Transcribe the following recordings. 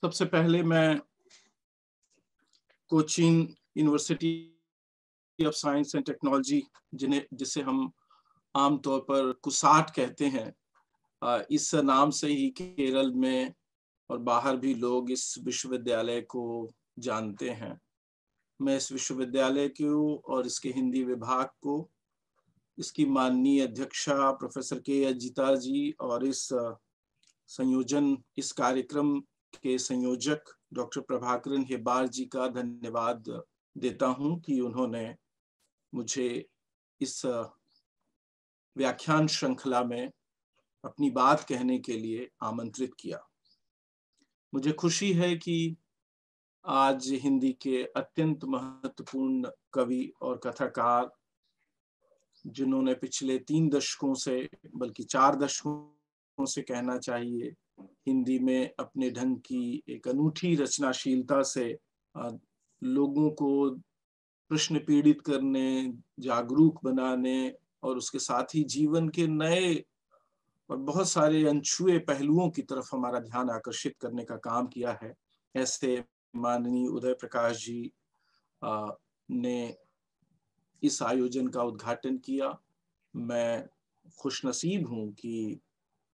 सबसे पहले मैं Cochin university of science and technology जिसे हम आमतौर पर कुसाट कहते हैं, इस नाम से ही केरल में और बाहर भी लोग इस विश्वविद्यालय को जानते हैं। मैं इस विश्वविद्यालय को और इसके हिंदी विभाग को, इसकी माननीय अध्यक्षा प्रोफेसर के अजिता जी और इस कार्यक्रम के संयोजक डॉक्टर प्रभाकरन हेबार जी का धन्यवाद देता हूं कि उन्होंने मुझे इस व्याख्यान श्रृंखला में अपनी बात कहने के लिए आमंत्रित किया। मुझे खुशी है कि आज हिंदी के अत्यंत महत्वपूर्ण कवि और कथाकार, जिन्होंने पिछले 3 दशकों से, बल्कि 4 दशकों से कहना चाहिए, हिंदी में अपने ढंग की एक अनूठी रचनाशीलता से लोगों को प्रश्न पीड़ित करने, जागरूक बनाने और उसके साथ ही जीवन के नए और बहुत सारे अनछुए पहलुओं की तरफ हमारा ध्यान आकर्षित करने का काम किया है। ऐसे माननीय उदय प्रकाश जी ने इस आयोजन का उद्घाटन किया। मैं खुशनसीब हूं कि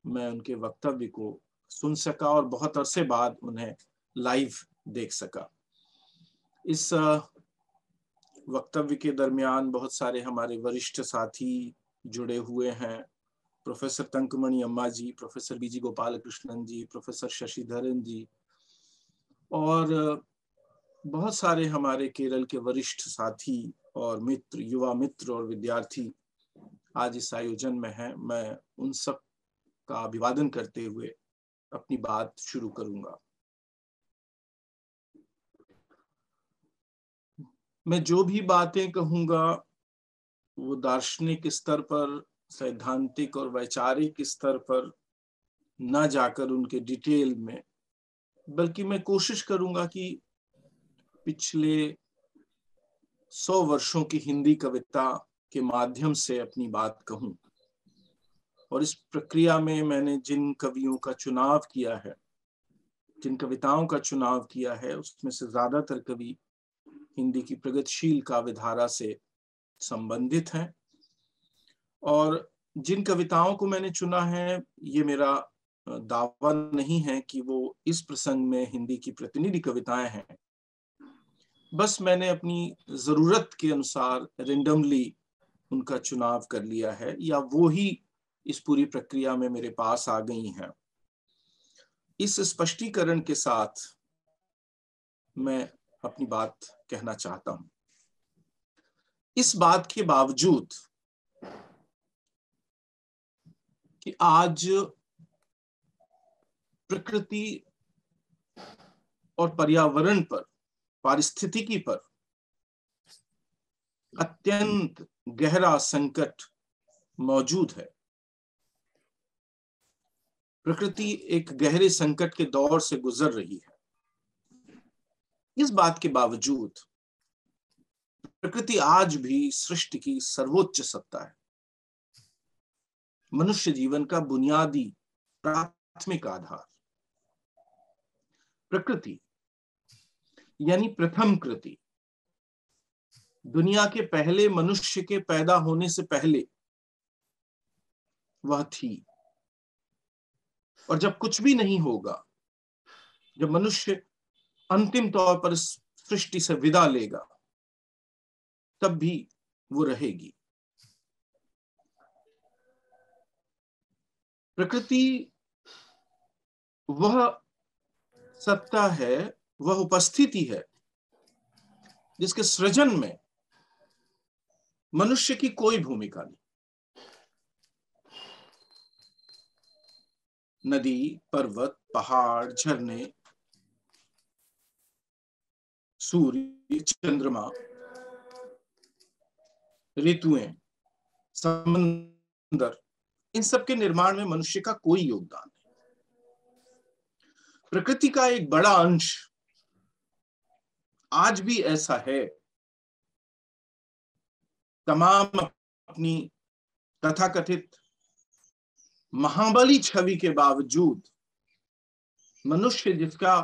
मैं उनके वक्तव्य को सुन सका और बहुत अरसे बाद उन्हें लाइव देख सका। इस वक्तव्य के दरमियान बहुत सारे हमारे वरिष्ठ साथी जुड़े हुए हैं। प्रोफेसर तंकमणि अम्मा जी, प्रोफेसर बीजी गोपालकृष्णन जी, प्रोफेसर शशिधरन जी और बहुत सारे हमारे केरल के वरिष्ठ साथी और मित्र, युवा मित्र और विद्यार्थी आज इस आयोजन में हैं। मैं उन सब का अभिवादन करते हुए अपनी बात शुरू करूंगा। मैं जो भी बातें कहूंगा वो दार्शनिक स्तर पर, सैद्धांतिक और वैचारिक स्तर पर न जाकर उनके डिटेल में, बल्कि मैं कोशिश करूंगा कि पिछले 100 वर्षों की हिंदी कविता के माध्यम से अपनी बात कहूं। और इस प्रक्रिया में मैंने जिन कवियों का चुनाव किया है, जिन कविताओं का चुनाव किया है, उसमें से ज्यादातर कवि हिंदी की प्रगतिशील काव्यधारा से संबंधित हैं। और जिन कविताओं को मैंने चुना है, ये मेरा दावा नहीं है कि वो इस प्रसंग में हिंदी की प्रतिनिधि कविताएं हैं। बस मैंने अपनी जरूरत के अनुसार रेंडमली उनका चुनाव कर लिया है, या वो ही इस पूरी प्रक्रिया में मेरे पास आ गई हैं। इस स्पष्टीकरण के साथ मैं अपनी बात कहना चाहता हूं। इस बात के बावजूद कि आज प्रकृति और पर्यावरण पर, पारिस्थितिकी पर अत्यंत गहरा संकट मौजूद है, प्रकृति एक गहरे संकट के दौर से गुजर रही है, इस बात के बावजूद प्रकृति आज भी सृष्टि की सर्वोच्च सत्ता है, मनुष्य जीवन का बुनियादी प्राथमिक आधार। प्रकृति यानी प्रथम कृति, दुनिया के पहले मनुष्य के पैदा होने से पहले वह थी। और जब कुछ भी नहीं होगा, जब मनुष्य अंतिम तौर पर इस सृष्टि से विदा लेगा, तब भी वो रहेगी। प्रकृति वह सत्ता है, वह उपस्थिति है जिसके सृजन में मनुष्य की कोई भूमिका नहीं। नदी, पर्वत, पहाड़, झरने, सूर्य, चंद्रमा, ऋतुएं, समंदर, इन सब के निर्माण में मनुष्य का कोई योगदान नहीं। प्रकृति का एक बड़ा अंश आज भी ऐसा है, तमाम अपनी तथाकथित महाबली छवि के बावजूद मनुष्य जिसका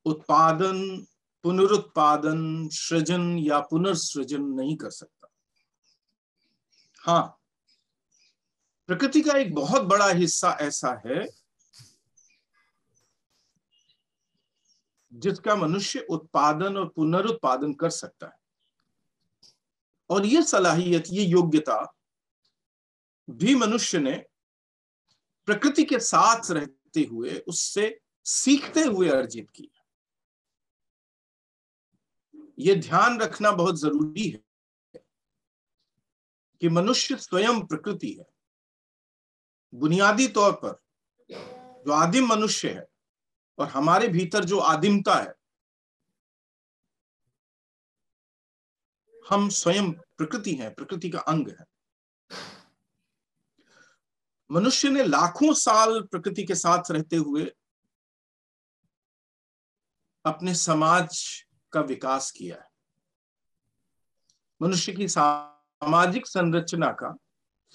उत्पादन, पुनरुत्पादन, सृजन या पुनर्सृजन नहीं कर सकता। हाँ, प्रकृति का एक बहुत बड़ा हिस्सा ऐसा है जिसका मनुष्य उत्पादन और पुनरुत्पादन कर सकता है, और ये सलाहियत, ये योग्यता भी मनुष्य ने प्रकृति के साथ रहते हुए, उससे सीखते हुए अर्जित की। ये ध्यान रखना बहुत जरूरी है कि मनुष्य स्वयं प्रकृति है। बुनियादी तौर पर जो आदिम मनुष्य है और हमारे भीतर जो आदिमता है, हम स्वयं प्रकृति हैं, प्रकृति का अंग है। मनुष्य ने लाखों साल प्रकृति के साथ रहते हुए अपने समाज का विकास किया है। मनुष्य की सामाजिक संरचना का,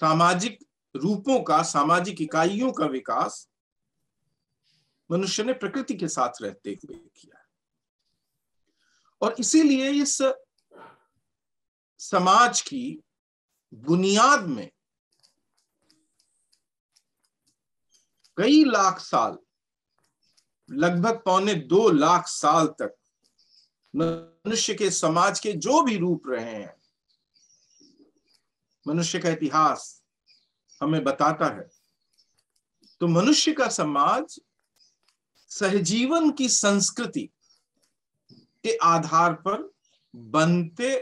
सामाजिक रूपों का, सामाजिक इकाइयों का विकास मनुष्य ने प्रकृति के साथ रहते हुए किया है। और इसीलिए इस समाज की बुनियाद में कई लाख साल, लगभग 2.25 लाख साल तक मनुष्य के समाज के जो भी रूप रहे हैं, मनुष्य का इतिहास हमें बताता है, तो मनुष्य का समाज सहजीवन की संस्कृति के आधार पर बनते,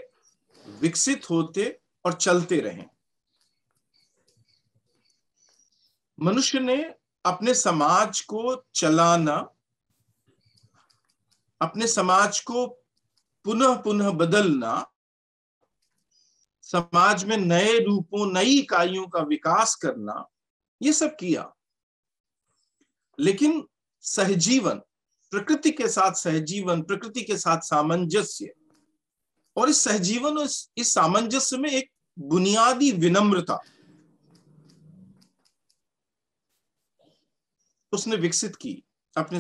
विकसित होते और चलते रहे। मनुष्य ने अपने समाज को चलाना, अपने समाज को पुनः पुनः बदलना, समाज में नए रूपों, नई इकाइयों का विकास करना, ये सब किया। लेकिन सहजीवन, प्रकृति के साथ सहजीवन, प्रकृति के साथ सामंजस्य, और इस सहजीवन और इस सामंजस्य में एक बुनियादी विनम्रता उसने विकसित की अपने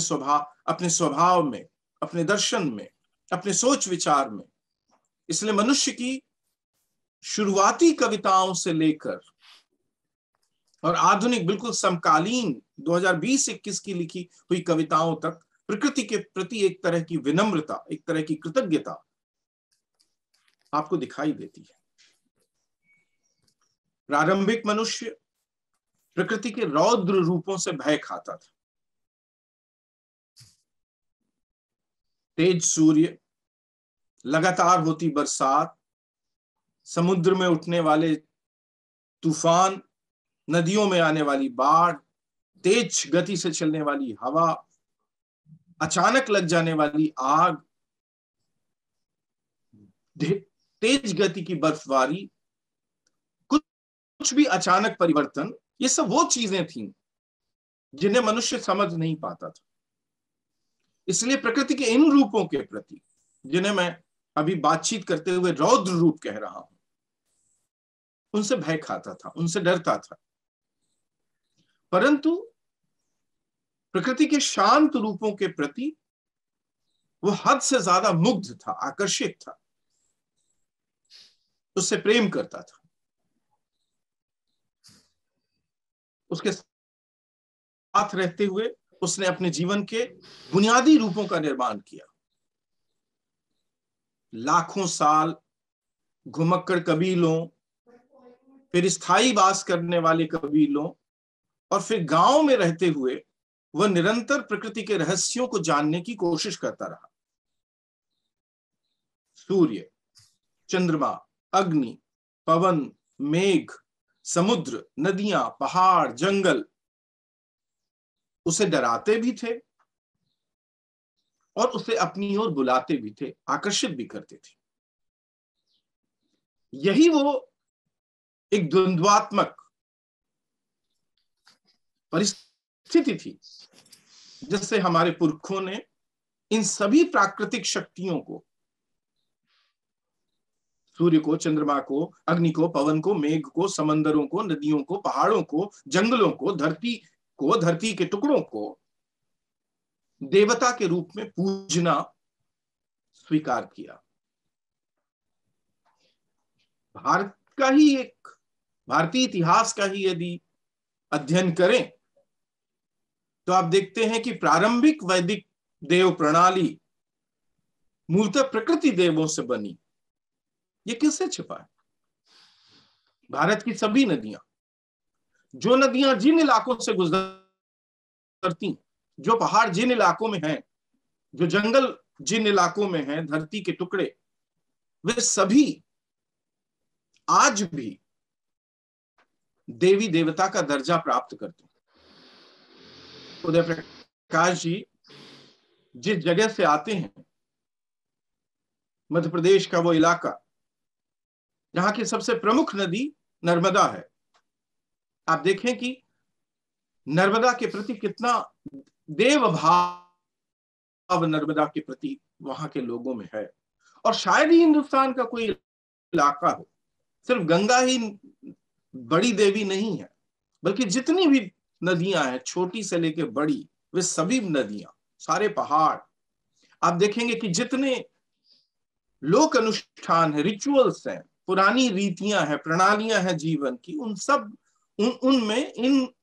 स्वभाव में, अपने दर्शन में, अपने सोच विचार में। इसलिए मनुष्य की शुरुआती कविताओं से लेकर और आधुनिक, बिल्कुल समकालीन 2020-21 की लिखी हुई कविताओं तक प्रकृति के प्रति एक तरह की विनम्रता, एक तरह की कृतज्ञता आपको दिखाई देती है। प्रारंभिक मनुष्य प्रकृति के रौद्र रूपों से भय खाता था। तेज सूर्य, लगातार होती बरसात, समुद्र में उठने वाले तूफान, नदियों में आने वाली बाढ़, तेज गति से चलने वाली हवा, अचानक लग जाने वाली आग, तेज गति की बर्फबारी, कुछ भी अचानक परिवर्तन, ये सब वो चीजें थीं जिन्हें मनुष्य समझ नहीं पाता था। इसलिए प्रकृति के इन रूपों के प्रति, जिन्हें मैं अभी बातचीत करते हुए रौद्र रूप कह रहा हूं, उनसे भय खाता था, उनसे डरता था। परंतु प्रकृति के शांत रूपों के प्रति वो हद से ज्यादा मुग्ध था, आकर्षित था, उससे प्रेम करता था। उसके साथ रहते हुए उसने अपने जीवन के बुनियादी रूपों का निर्माण किया। लाखों साल घुमक्कड़ कबीलों, फिर स्थायी वास करने वाले कबीलों, और फिर गांव में रहते हुए वह निरंतर प्रकृति के रहस्यों को जानने की कोशिश करता रहा। सूर्य, चंद्रमा, अग्नि, पवन, मेघ, समुद्र, नदियां, पहाड़, जंगल उसे डराते भी थे और उसे अपनी ओर बुलाते भी थे, आकर्षित भी करते थे। यही वो एक द्वंद्वात्मक परिस्थिति थी जिससे हमारे पुरखों ने इन सभी प्राकृतिक शक्तियों को, सूर्य को, चंद्रमा को, अग्नि को, पवन को, मेघ को, समंदरों को, नदियों को, पहाड़ों को, जंगलों को, धरती के टुकड़ों को देवता के रूप में पूजना स्वीकार किया। भारतीय इतिहास का ही यदि अध्ययन करें तो आप देखते हैं कि प्रारंभिक वैदिक देव प्रणाली मूलतः प्रकृति देवों से बनी। ये किससे छिपा है? भारत की सभी नदियां, जो नदियां जिन इलाकों से गुजरती, जो पहाड़ जिन इलाकों में हैं, जो जंगल जिन इलाकों में हैं, धरती के टुकड़े, वे सभी आज भी देवी देवता का दर्जा प्राप्त करते हैं। उदय प्रकाश जी जिस जगह से आते हैं, मध्य प्रदेश का वो इलाका जहां की सबसे प्रमुख नदी नर्मदा है, आप देखें कि नर्मदा के प्रति कितना देव भाव नर्मदा के प्रति वहां के लोगों में है। और शायद ही हिंदुस्तान का कोई इलाका हो, सिर्फ गंगा ही बड़ी देवी नहीं है, बल्कि जितनी भी नदियां हैं, छोटी से लेकर बड़ी, वे सभी नदियां, सारे पहाड़, आप देखेंगे कि जितने लोक अनुष्ठान है, रिचुअल्स हैं, पुरानी रीतियां हैं, प्रणालियां हैं जीवन की, उन सब उनमें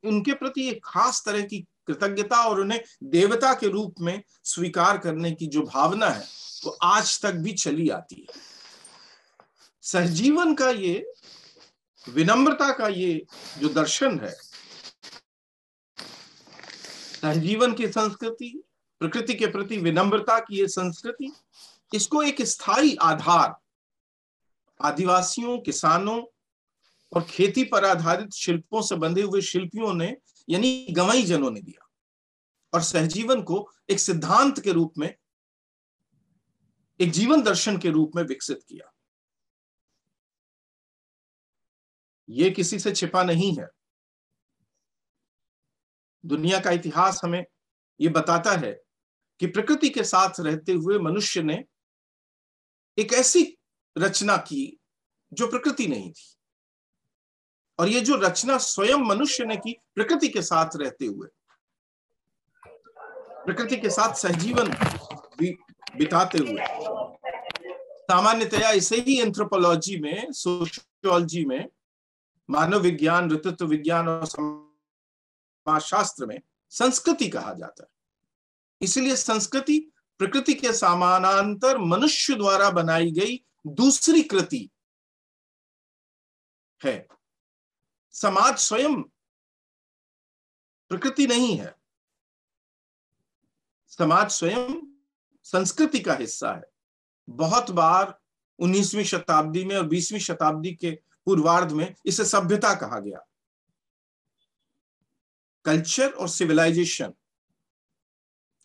उनके प्रति एक खास तरह की कृतज्ञता और उन्हें देवता के रूप में स्वीकार करने की जो भावना है वो आज तक भी चली आती है। सहजीवन का ये विनम्रता का ये जो दर्शन है, सहजीवन की संस्कृति, प्रकृति के प्रति विनम्रता की ये संस्कृति, इसको एक स्थायी आधार आदिवासियों, किसानों और खेती पर आधारित शिल्पों से बंधे हुए शिल्पियों ने, यानी गंवई जनों ने दिया, और सहजीवन को एक सिद्धांत के रूप में, एक जीवन दर्शन के रूप में विकसित किया। ये किसी से छिपा नहीं है। दुनिया का इतिहास हमें ये बताता है कि प्रकृति के साथ रहते हुए मनुष्य ने एक ऐसी रचना की जो प्रकृति नहीं थी, और ये जो रचना स्वयं मनुष्य ने की प्रकृति के साथ रहते हुए, प्रकृति के साथ सहजीवन बिताते हुए, सामान्यतया इसे ही एंथ्रोपोलॉजी में, सोशियोलॉजी में, मानव विज्ञान, ऋतुत्व विज्ञान और समाजशास्त्र में संस्कृति कहा जाता है। इसलिए संस्कृति प्रकृति के समानांतर मनुष्य द्वारा बनाई गई दूसरी कृति है। समाज स्वयं प्रकृति नहीं है, समाज स्वयं संस्कृति का हिस्सा है। बहुत बार 19वीं शताब्दी में और 20वीं शताब्दी के पूर्वार्ध में इसे सभ्यता कहा गया, कल्चर और सिविलाइजेशन,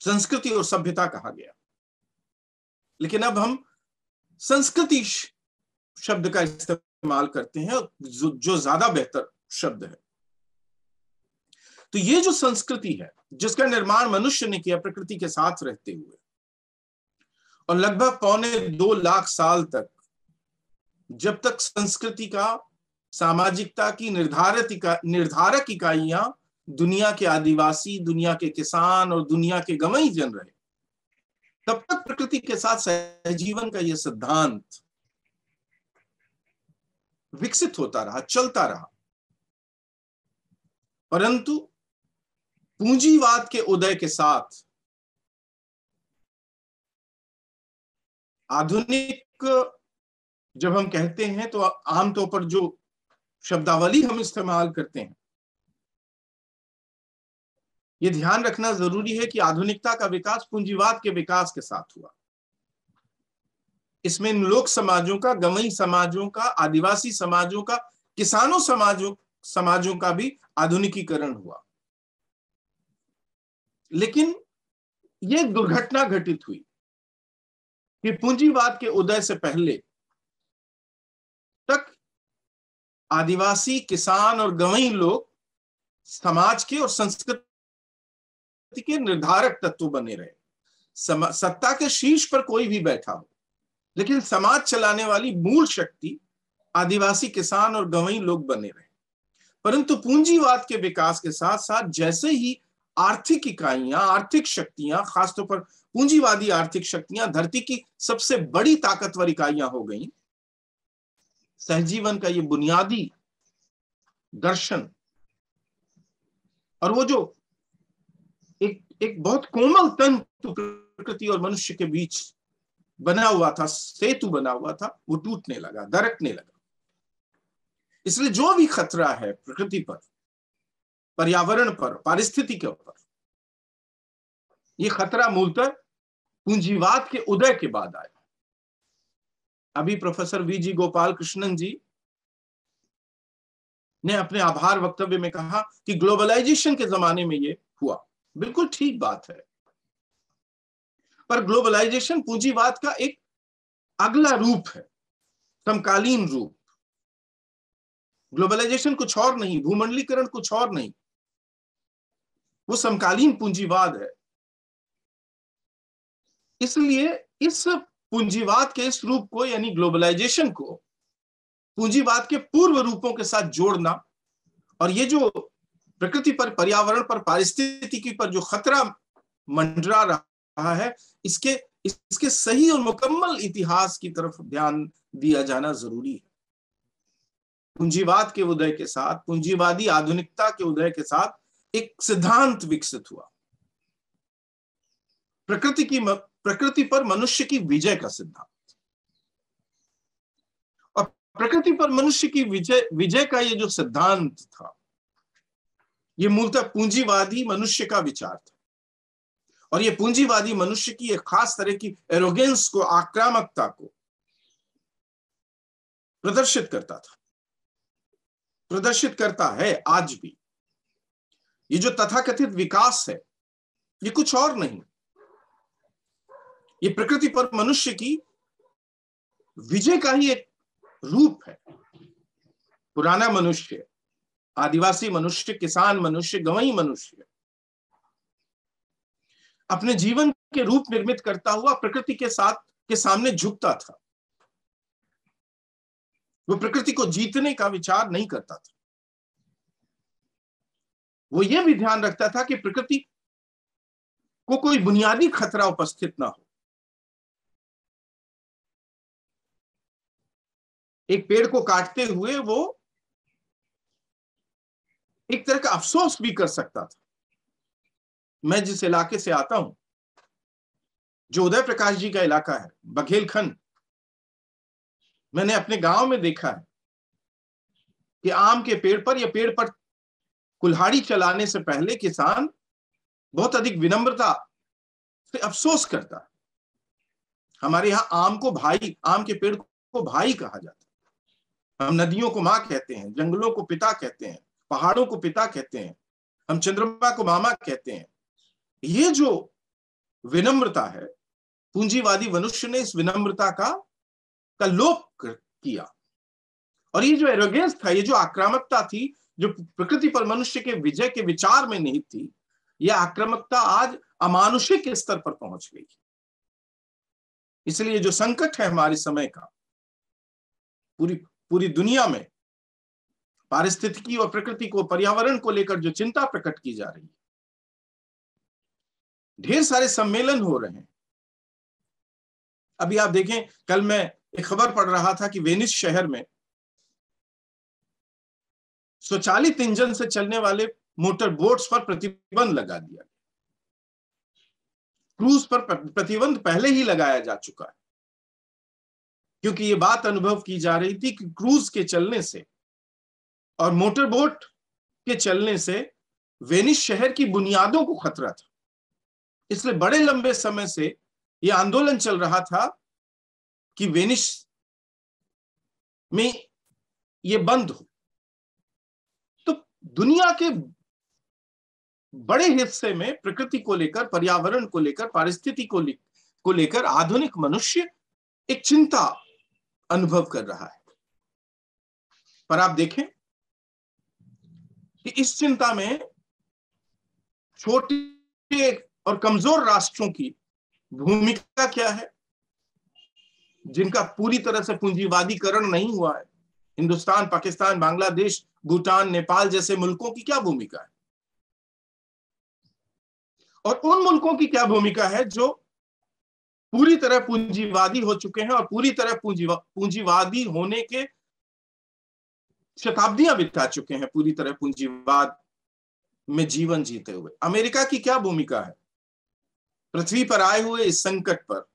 संस्कृति और सभ्यता कहा गया। लेकिन अब हम संस्कृति शब्द का इस्तेमाल करते हैं, जो ज्यादा बेहतर शब्द है। तो ये जो संस्कृति है जिसका निर्माण मनुष्य ने किया प्रकृति के साथ रहते हुए, और लगभग 2.25 लाख साल तक, जब तक संस्कृति का, सामाजिकता की निर्धारक इकाइयां दुनिया के आदिवासी, दुनिया के किसान और दुनिया के गंवई जन रहे, तब तक प्रकृति के साथ सहजीवन का यह सिद्धांत विकसित होता रहा, चलता रहा। परंतु पूंजीवाद के उदय के साथ आधुनिक जब हम कहते हैं तो आमतौर पर जो शब्दावली हम इस्तेमाल करते हैं, ये ध्यान रखना जरूरी है कि आधुनिकता का विकास पूंजीवाद के विकास के साथ हुआ। इसमें लोक समाजों का, गंवई समाजों का, आदिवासी समाजों का, किसानों समाजों का भी आधुनिकीकरण हुआ। लेकिन यह दुर्घटना घटित हुई कि पूंजीवाद के उदय से पहले तक आदिवासी, किसान और गंवई लोग समाज के और संस्कृति के निर्धारक तत्व बने रहे। सत्ता के शीर्ष पर कोई भी बैठा हो, लेकिन समाज चलाने वाली मूल शक्ति आदिवासी, किसान और गंवई लोग बने रहे। परंतु पूंजीवाद के विकास के साथ साथ जैसे ही आर्थिक इकाइयां, आर्थिक शक्तियां, खासतौर पर पूंजीवादी आर्थिक शक्तियां धरती की सबसे बड़ी ताकतवर इकाइयां हो गई। सहजीवन का ये बुनियादी दर्शन और वो जो एक बहुत कोमल तंतु प्रकृति और मनुष्य के बीच बना हुआ था, सेतु बना हुआ था, वो टूटने लगा, दरकने लगा। इसलिए जो भी खतरा है प्रकृति पर, पर्यावरण पर, पारिस्थितिकी के ऊपर, ये खतरा मूलतः पूंजीवाद के उदय के बाद आया। अभी प्रोफेसर वीजी गोपाल कृष्णन जी ने अपने आभार वक्तव्य में कहा कि ग्लोबलाइजेशन के जमाने में ये हुआ। बिल्कुल ठीक बात है, पर ग्लोबलाइजेशन पूंजीवाद का एक अगला रूप है, समकालीन रूप। ग्लोबलाइजेशन कुछ और नहीं, भूमंडलीकरण कुछ और नहीं, वो समकालीन पूंजीवाद है। इसलिए इस पूंजीवाद के इस रूप को, यानी ग्लोबलाइजेशन को, पूंजीवाद के पूर्व रूपों के साथ जोड़ना और ये जो प्रकृति पर, पर्यावरण पर, पारिस्थितिकी पर जो खतरा मंडरा रहा है, इसके सही और मुकम्मल इतिहास की तरफ ध्यान दिया जाना जरूरी है। पूंजीवाद के उदय के साथ, पूंजीवादी आधुनिकता के उदय के साथ एक सिद्धांत विकसित हुआ, प्रकृति पर मनुष्य की विजय का सिद्धांत। और प्रकृति पर मनुष्य की विजय का ये जो सिद्धांत था, ये मूलतः पूंजीवादी मनुष्य का विचार था। और ये पूंजीवादी मनुष्य की एक खास तरह की एरोगेंस को, आक्रामकता को प्रदर्शित करता था, प्रदर्शित करता है आज भी। ये जो तथाकथित विकास है, ये कुछ और नहीं, ये प्रकृति पर मनुष्य की विजय का ही एक रूप है। पुराना मनुष्य, आदिवासी मनुष्य, किसान मनुष्य, गंवई मनुष्य अपने जीवन के रूप निर्मित करता हुआ प्रकृति के सामने झुकता था। वो प्रकृति को जीतने का विचार नहीं करता था। वो ये भी ध्यान रखता था कि प्रकृति को कोई बुनियादी खतरा उपस्थित ना हो। एक पेड़ को काटते हुए वो एक तरह का अफसोस भी कर सकता था। मैं जिस इलाके से आता हूं, जो उदय प्रकाश जी का इलाका है, बघेलखंड, मैंने अपने गांव में देखा है कि आम के पेड़ पर या पेड़ पर कुल्हाड़ी चलाने से पहले किसान बहुत अधिक विनम्रता से अफसोस करता है। हमारे यहां आम के पेड़ को भाई कहा जाता है। हम नदियों को मां कहते हैं, जंगलों को पिता कहते हैं, पहाड़ों को पिता कहते हैं, हम चंद्रमा को मामा कहते हैं। ये जो विनम्रता है, पूंजीवादी मनुष्य ने इस विनम्रता का लोप किया। और ये जो एरोगेंस था, ये जो आक्रामकता थी, जो प्रकृति पर मनुष्य के विजय के विचार में निहित थी, यह आक्रामकता आज अमानुषिक स्तर पर पहुंच गई। इसलिए जो संकट है हमारे समय का, पूरी दुनिया में पारिस्थितिकी और प्रकृति को, पर्यावरण को लेकर जो चिंता प्रकट की जा रही है, ढेर सारे सम्मेलन हो रहे हैं। अभी आप देखें, कल मैं एक खबर पढ़ रहा था कि वेनिस शहर में स्वचालित इंजन से चलने वाले मोटर बोट्स पर प्रतिबंध लगा दिया। क्रूज पर प्रतिबंध पहले ही लगाया जा चुका है, क्योंकि ये बात अनुभव की जा रही थी कि क्रूज के चलने से और मोटर बोट के चलने से वेनिस शहर की बुनियादों को खतरा था। इसलिए बड़े लंबे समय से यह आंदोलन चल रहा था कि वेनिस में ये बंद हो। तो दुनिया के बड़े हिस्से में प्रकृति को लेकर, पर्यावरण को लेकर, पारिस्थितिकी को लेकर आधुनिक मनुष्य एक चिंता अनुभव कर रहा है। पर आप देखें कि इस चिंता में छोटे और कमजोर राष्ट्रों की भूमिका क्या है, जिनका पूरी तरह से पूंजीवादीकरण नहीं हुआ है। हिंदुस्तान, पाकिस्तान, बांग्लादेश, भूटान, नेपाल जैसे मुल्कों की क्या भूमिका है? और उन मुल्कों की क्या भूमिका है जो पूरी तरह पूंजीवादी हो चुके हैं और पूरी तरह पूंजीवादी होने के शताब्दियां बिता चुके हैं, पूरी तरह पूंजीवाद में जीवन जीते हुए। अमेरिका की क्या भूमिका है पृथ्वी पर आए हुए इस संकट पर?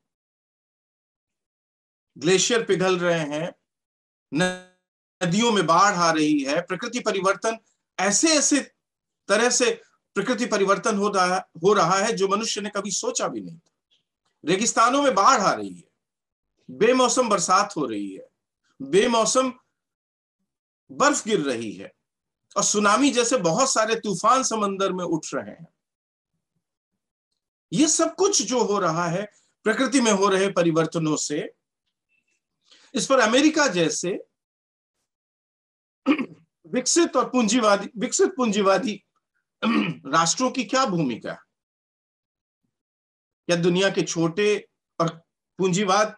ग्लेशियर पिघल रहे हैं, नदियों में बाढ़ आ रही है, प्रकृति परिवर्तन, ऐसे ऐसे तरह से प्रकृति परिवर्तन हो रहा है जो मनुष्य ने कभी सोचा भी नहीं था। रेगिस्तानों में बाढ़ आ रही है, बेमौसम बरसात हो रही है, बेमौसम बर्फ गिर रही है, और सुनामी जैसे बहुत सारे तूफान समंदर में उठ रहे हैं। ये सब कुछ जो हो रहा है प्रकृति में हो रहे परिवर्तनों से, इस पर अमेरिका जैसे विकसित पूंजीवादी राष्ट्रों की क्या भूमिका है? या दुनिया के छोटे और पूंजीवाद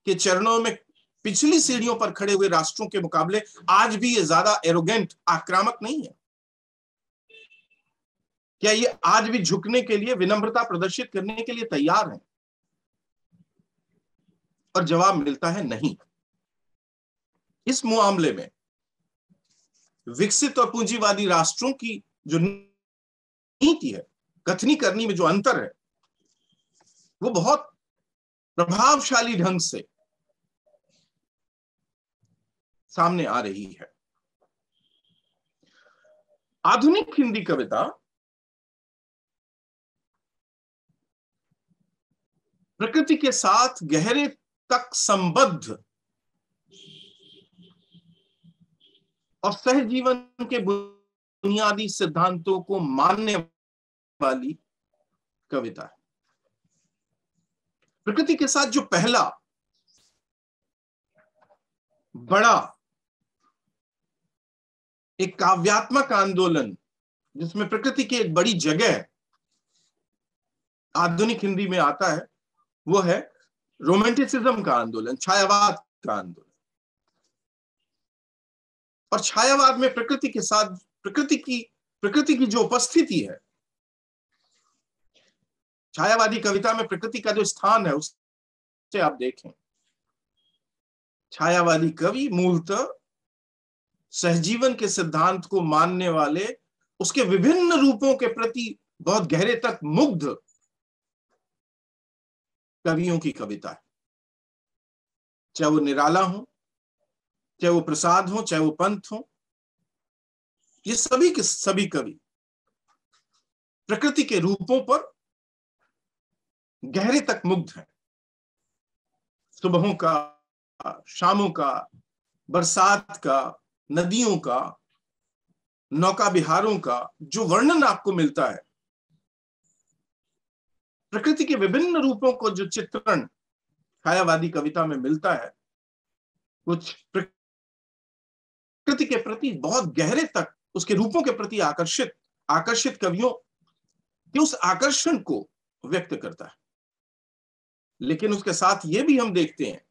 के चरणों में पिछली सीढ़ियों पर खड़े हुए राष्ट्रों के मुकाबले आज भी ये ज्यादा एरोगेंट, आक्रामक नहीं है? क्या ये आज भी झुकने के लिए, विनम्रता प्रदर्शित करने के लिए तैयार हैं? और जवाब मिलता है नहीं। इस मामले में विकसित और पूंजीवादी राष्ट्रों की जो नीति है, कथनी करनी में जो अंतर है, वो बहुत प्रभावशाली ढंग से सामने आ रही है। आधुनिक हिंदी कविता प्रकृति के साथ गहरे तक संबद्ध और सहजीवन के बुनियादी सिद्धांतों को मानने वाली कविता है। प्रकृति के साथ जो पहला बड़ा एक काव्यात्मक आंदोलन, जिसमें प्रकृति की एक बड़ी जगह आधुनिक हिंदी में आता है, वो है रोमांटिसिज्म का आंदोलन, छायावाद का आंदोलन। और छायावाद में प्रकृति के साथ प्रकृति की जो उपस्थिति है, छायावादी कविता में प्रकृति का जो स्थान है, उससे आप देखें, छायावादी कवि मूलतः सहजीवन के सिद्धांत को मानने वाले, उसके विभिन्न रूपों के प्रति बहुत गहरे तक मुग्ध कवियों की कविता है। चाहे वो निराला हो, चाहे वो प्रसाद हो, चाहे वो पंत हो, ये सभी के सभी कवि प्रकृति के रूपों पर गहरे तक मुग्ध हैं। सुबहों का, शामों का, बरसात का, नदियों का, नौका विहारों का जो वर्णन आपको मिलता है, प्रकृति के विभिन्न रूपों को जो चित्रण छायावादी कविता में मिलता है, कुछ प्रकृति के प्रति बहुत गहरे तक, उसके रूपों के प्रति आकर्षित कवियों के उस आकर्षण को व्यक्त करता है। लेकिन उसके साथ ये भी हम देखते हैं,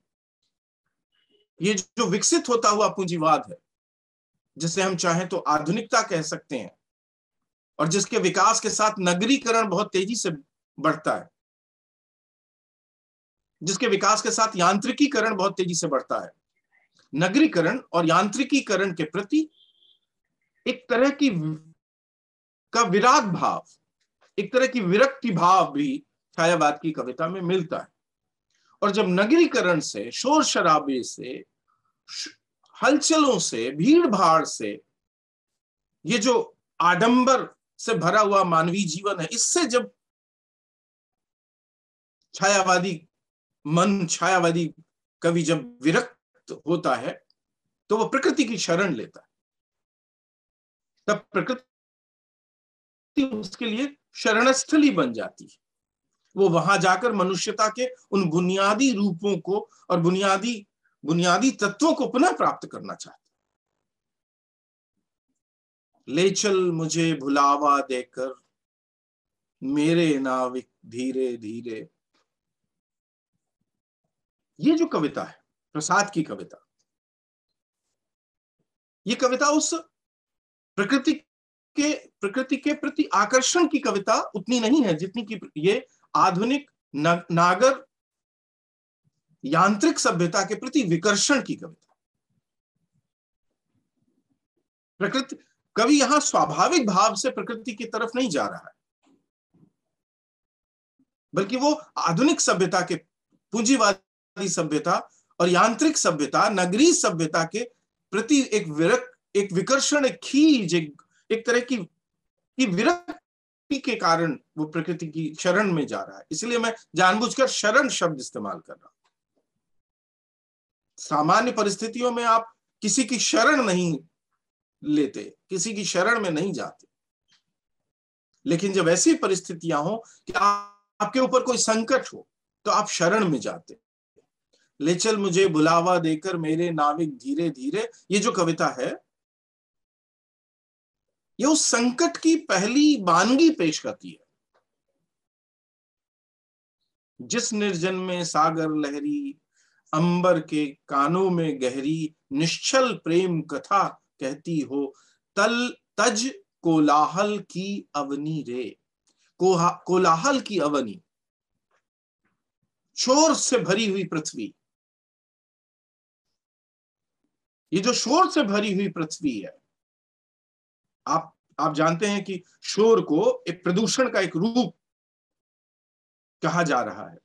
ये जो विकसित होता हुआ पूंजीवाद है, जिसे हम चाहें तो आधुनिकता कह सकते हैं, और जिसके विकास के साथ नगरीकरण बहुत तेजी से बढ़ता है, जिसके विकास के साथ यांत्रिकीकरण बहुत तेजी से बढ़ता है, नगरीकरण और यांत्रिकीकरण के प्रति एक तरह का विराग भाव, एक तरह की विरक्ति भाव भी छायावाद की कविता में मिलता है। और जब नगरीकरण से, शोर शराबे से, हलचलों से, भीड़ भाड़ से, ये जो आडंबर से भरा हुआ मानवीय जीवन है, इससे जब छायावादी कवि जब विरक्त होता है, तो वो प्रकृति की शरण लेता है। तब प्रकृति उसके लिए शरणस्थली बन जाती है। वो वहां जाकर मनुष्यता के उन बुनियादी रूपों को और बुनियादी तत्वों को पुनः प्राप्त करना चाहता है। ले चल मुझे भुलावा देकर मेरे नाविक धीरे धीरे। ये जो कविता है, प्रसाद की कविता, ये कविता उस प्रकृति प्रकृति के प्रति आकर्षण की कविता उतनी नहीं है जितनी कि ये आधुनिक नागर यांत्रिक सभ्यता के प्रति विकर्षण की कविता। प्रकृति कवि यहां स्वाभाविक भाव से प्रकृति की तरफ नहीं जा रहा है, बल्कि वो आधुनिक सभ्यता के, पूंजीवादी सभ्यता और यांत्रिक सभ्यता, नगरीय सभ्यता के प्रति एक विकर्षण, एक खींच, एक तरह की विरक्ति के कारण वो प्रकृति की शरण में जा रहा है। इसलिए मैं जानबूझकर शरण शब्द इस्तेमाल कर रहा हूं। सामान्य परिस्थितियों में आप किसी की शरण नहीं लेते, किसी की शरण में नहीं जाते, लेकिन जब ऐसी परिस्थितियां हो कि आपके ऊपर कोई संकट हो तो आप शरण में जाते। ले चल मुझे बुलावा देकर मेरे नाविक धीरे धीरे, ये जो कविता है ये उस संकट की पहली वानगी पेश करती है। जिस निर्जन में सागर लहरी, अंबर के कानों में गहरी, निश्चल प्रेम कथा कहती हो, तज कोलाहल की अवनी रे। कोलाहल की अवनी, शोर से भरी हुई पृथ्वी। ये जो शोर से भरी हुई पृथ्वी है, आप जानते हैं कि शोर को एक प्रदूषण का एक रूप कहा जा रहा है।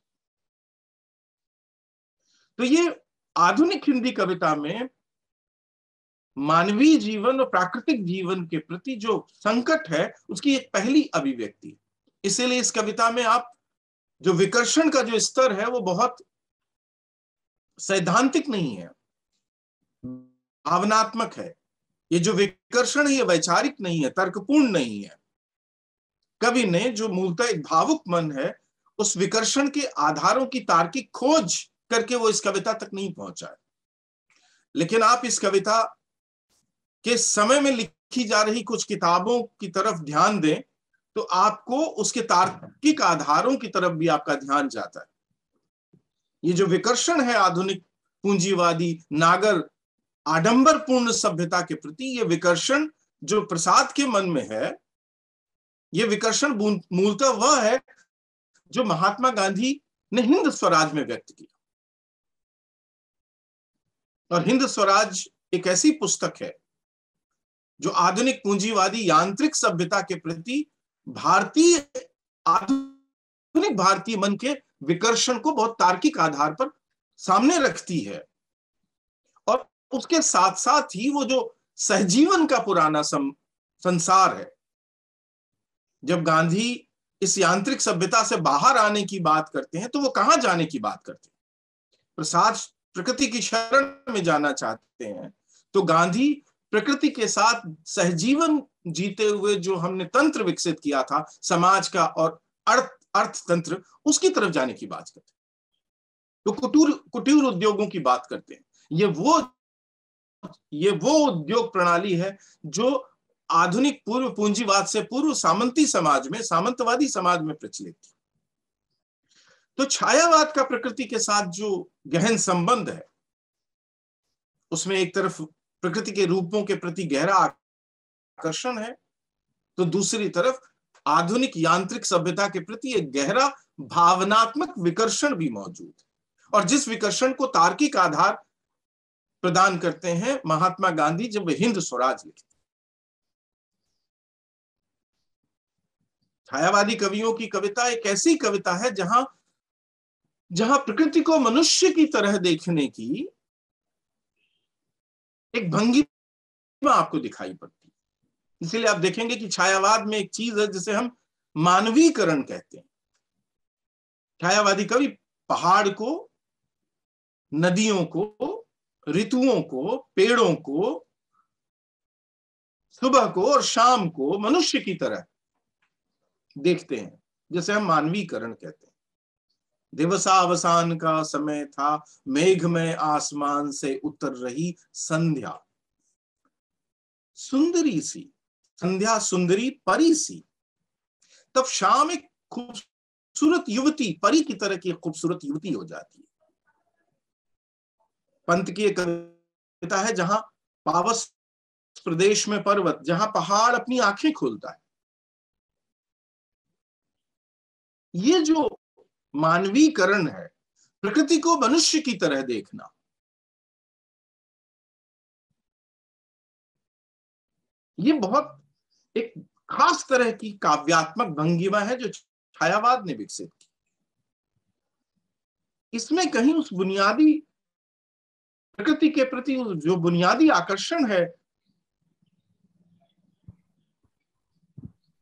तो ये आधुनिक हिंदी कविता में मानवीय जीवन और प्राकृतिक जीवन के प्रति जो संकट है उसकी एक पहली अभिव्यक्ति। इसीलिए इस कविता में आप जो विकर्षण का जो स्तर है वो बहुत सैद्धांतिक नहीं है, भावनात्मक है। ये जो विकर्षण है ये वैचारिक नहीं है, तर्कपूर्ण नहीं है। कवि ने जो मूलतः एक भावुक मन है, उस विकर्षण के आधारों की तार्किक खोज करके वो इस कविता तक नहीं पहुंचा है। लेकिन आप इस कविता के समय में लिखी जा रही कुछ किताबों की तरफ ध्यान दें तो आपको उसके तार्किक आधारों की तरफ भी आपका ध्यान जाता है। ये जो विकर्षण है आधुनिक पूंजीवादी नागर आडंबरपूर्ण सभ्यता के प्रति, ये विकर्षण जो प्रसाद के मन में है, ये विकर्षण मूलतः वह है जो महात्मा गांधी ने हिंद स्वराज में व्यक्त किया। और हिंद स्वराज एक ऐसी पुस्तक है जो आधुनिक पूंजीवादी यांत्रिक सभ्यता के प्रति आधुनिक भारतीय मन के विकर्षण को बहुत तार्किक आधार पर सामने रखती है। और उसके साथ साथ ही वो जो सहजीवन का पुराना संसार है, जब गांधी इस यांत्रिक सभ्यता से बाहर आने की बात करते हैं तो वो कहां जाने की बात करते हैं? प्रसाद प्रकृति की शरण में जाना चाहते हैं, तो गांधी प्रकृति के साथ सहजीवन जीते हुए जो हमने तंत्र विकसित किया था समाज का और अर्थतंत्र, उसकी तरफ जाने की बात करते हैं। तो कुटीर उद्योगों की बात करते हैं। ये वो उद्योग प्रणाली है जो आधुनिक पूर्व पूंजीवाद से पूर्व सामंतवादी समाज में प्रचलित थी। तो छायावाद का प्रकृति के साथ जो गहन संबंध है, उसमें एक तरफ प्रकृति के रूपों के प्रति गहरा आकर्षण है, तो दूसरी तरफ आधुनिक यांत्रिक सभ्यता के प्रति एक गहरा भावनात्मक विकर्षण भी मौजूद है। और जिस विकर्षण को तार्किक आधार प्रदान करते हैं महात्मा गांधी जब वे हिंद स्वराज लिखते। छायावादी कवियों की कविता एक ऐसी कविता है जहां प्रकृति को मनुष्य की तरह देखने की एक भंगिमा आपको दिखाई पड़ती है। इसीलिए आप देखेंगे कि छायावाद में एक चीज है जिसे हम मानवीकरण कहते हैं। छायावादी कवि पहाड़ को, नदियों को, ऋतुओं को, पेड़ों को, सुबह को और शाम को मनुष्य की तरह देखते हैं, जिसे हम मानवीकरण कहते हैं। दिवसावसान का समय था, मेघ में आसमान से उतर रही संध्या, सुंदरी सी संध्या, सुंदरी परी सी। तब शाम एक खूबसूरत युवती, परी की तरह की खूबसूरत युवती हो जाती है। पंत की एक कविता है जहां पावस प्रदेश में पर्वत, जहां पहाड़ अपनी आंखें खोलता है। ये जो मानवीकरण है, प्रकृति को मनुष्य की तरह देखना, ये बहुत एक खास तरह की काव्यात्मक भंगिमा है जो छायावाद ने विकसित की। इसमें कहीं उस बुनियादी प्रकृति के प्रति जो बुनियादी आकर्षण है,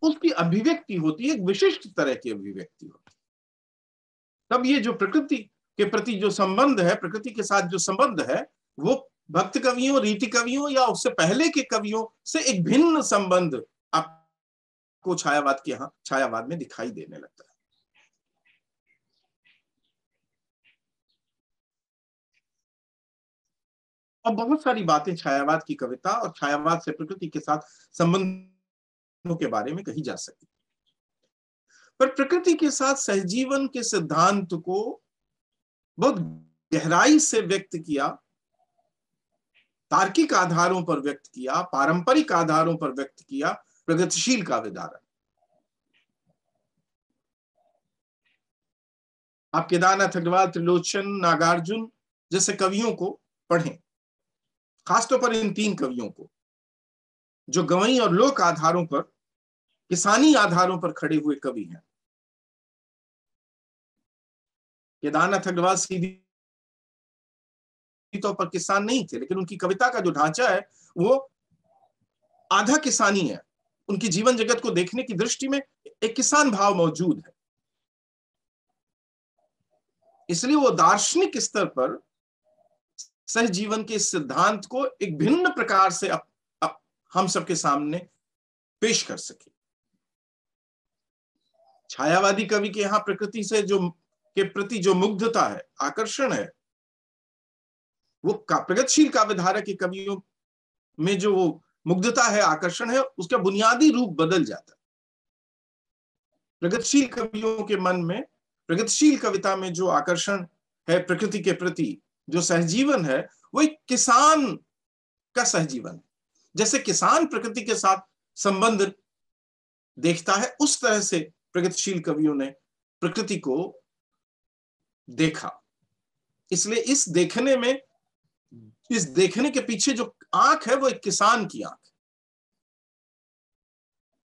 उसकी अभिव्यक्ति होती है, एक विशिष्ट तरह की अभिव्यक्ति होती है। तब ये जो प्रकृति के प्रति जो संबंध है, प्रकृति के साथ जो संबंध है, वो भक्त कवियों, रीति कवियों या उससे पहले के कवियों से एक भिन्न संबंध आपको छायावाद में दिखाई देने लगता है। और बहुत सारी बातें छायावाद की कविता और छायावाद से प्रकृति के साथ संबंधों के बारे में कही जा सकती, पर प्रकृति के साथ सहजीवन के सिद्धांत को बहुत गहराई से व्यक्त किया, तार्किक आधारों पर व्यक्त किया, पारंपरिक आधारों पर व्यक्त किया प्रगतिशील काव्यधारा। आप केदारनाथ अग्रवाल, त्रिलोचन, नागार्जुन जैसे कवियों को पढ़ें, खासतौर पर इन तीन कवियों को जो गवई और लोक आधारों पर, किसानी आधारों पर खड़े हुए कवि हैं। केदारनाथ अग्रवाल सीधी तौर पर किसान नहीं थे, लेकिन उनकी कविता का जो ढांचा है वो आधा किसानी है। उनकी जीवन जगत को देखने की दृष्टि में एक किसान भाव मौजूद है, इसलिए वो दार्शनिक स्तर पर सहजीवन के सिद्धांत को एक भिन्न प्रकार से हम सबके सामने पेश कर सके। छायावादी कवि के यहां प्रकृति से जो के प्रति जो मुग्धता है, आकर्षण है, वो प्रगतिशील काव्यधारा के कवियों में जो वो मुग्धता है, आकर्षण है, उसका बुनियादी रूप बदल जाता है। प्रगतिशील कवियों के मन में, प्रगतिशील कविता में जो आकर्षण है प्रकृति के प्रति, जो सहजीवन है, वो एक किसान का सहजीवन है। जैसे किसान प्रकृति के साथ संबंध देखता है, उस तरह से प्रगतिशील कवियों ने प्रकृति को देखा। इसलिए इस देखने के पीछे जो आंख है वो एक किसान की आंख।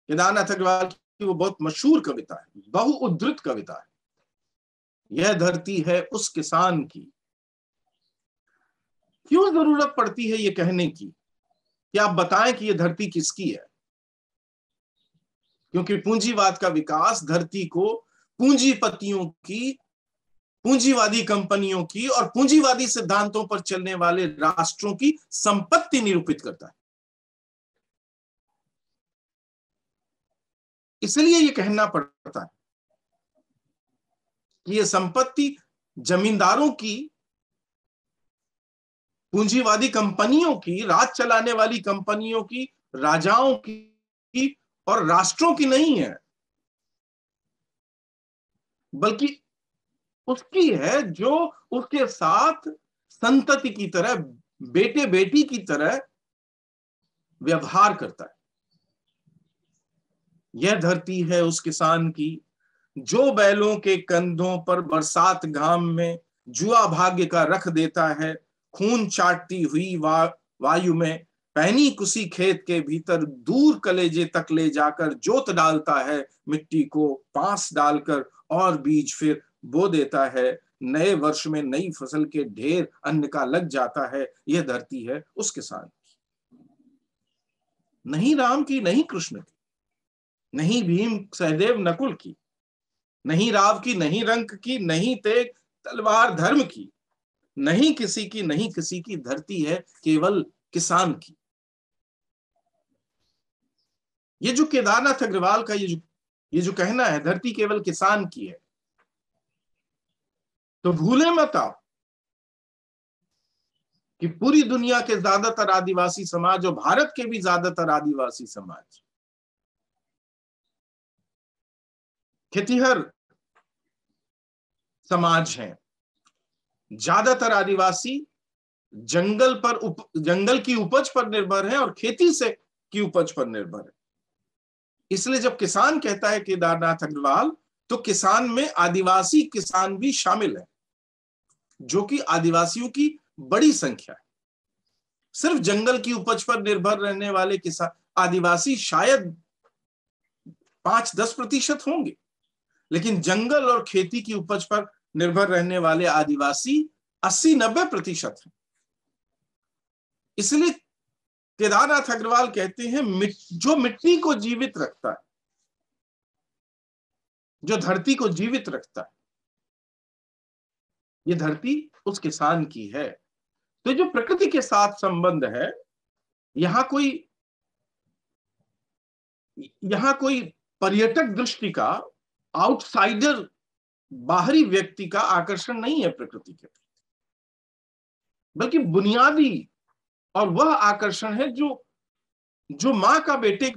केदारनाथ अग्रवाल की वो बहुत मशहूर कविता है, बहुउद्धृत कविता है, यह धरती है उस किसान की। क्यों जरूरत पड़ती है ये कहने की कि आप बताएं कि ये धरती किसकी है? क्योंकि पूंजीवाद का विकास धरती को पूंजीपतियों की, पूंजीवादी कंपनियों की और पूंजीवादी सिद्धांतों पर चलने वाले राष्ट्रों की संपत्ति निरूपित करता है। इसलिए ये कहना पड़ता है कि ये संपत्ति जमींदारों की, पूंजीवादी कंपनियों की, राज चलाने वाली कंपनियों की, राजाओं की और राष्ट्रों की नहीं है, बल्कि उसकी है जो उसके साथ संतति की तरह, बेटे बेटी की तरह व्यवहार करता है। यह धरती है उस किसान की जो बैलों के कंधों पर बरसात घाम में जुआ भाग्य का रख देता है, खून चाटती हुई वायु में पहनी कुसी खेत के भीतर दूर कलेजे तक ले जाकर जोत डालता है, मिट्टी को पांस डालकर और बीज फिर बो देता है, नए वर्ष में नई फसल के ढेर अन्न का लग जाता है। यह धरती है उस किसान की, नहीं राम की, नहीं कृष्ण की, नहीं भीम सहदेव नकुल की, नहीं राव की, नहीं रंक की, नहीं तेग तलवार धर्म की, नहीं किसी की, नहीं किसी की, धरती है केवल किसान की। ये जो केदारनाथ अग्रवाल का ये जो कहना है धरती केवल किसान की है, तो भूले मत आप कि पूरी दुनिया के ज्यादातर आदिवासी समाज और भारत के भी ज्यादातर आदिवासी समाज खेतीहर समाज हैं। ज्यादातर आदिवासी जंगल की उपज पर निर्भर है और खेती से की उपज पर निर्भर है। इसलिए जब किसान कहता है केदारनाथ अग्रवाल, तो किसान में आदिवासी किसान भी शामिल है, जो कि आदिवासियों की बड़ी संख्या है। सिर्फ जंगल की उपज पर निर्भर रहने वाले किसान आदिवासी शायद 5-10% होंगे, लेकिन जंगल और खेती की उपज पर निर्भर रहने वाले आदिवासी 80-90% हैं। इसलिए केदारनाथ अग्रवाल कहते हैं जो मिट्टी को जीवित रखता है, जो धरती को जीवित रखता है, ये धरती उस किसान की है। तो जो प्रकृति के साथ संबंध है, यहां कोई पर्यटक दृष्टि का, आउटसाइडर, बाहरी व्यक्ति का आकर्षण नहीं है प्रकृति के प्रति, बल्कि बुनियादी और वह आकर्षण है जो माँ का बेटे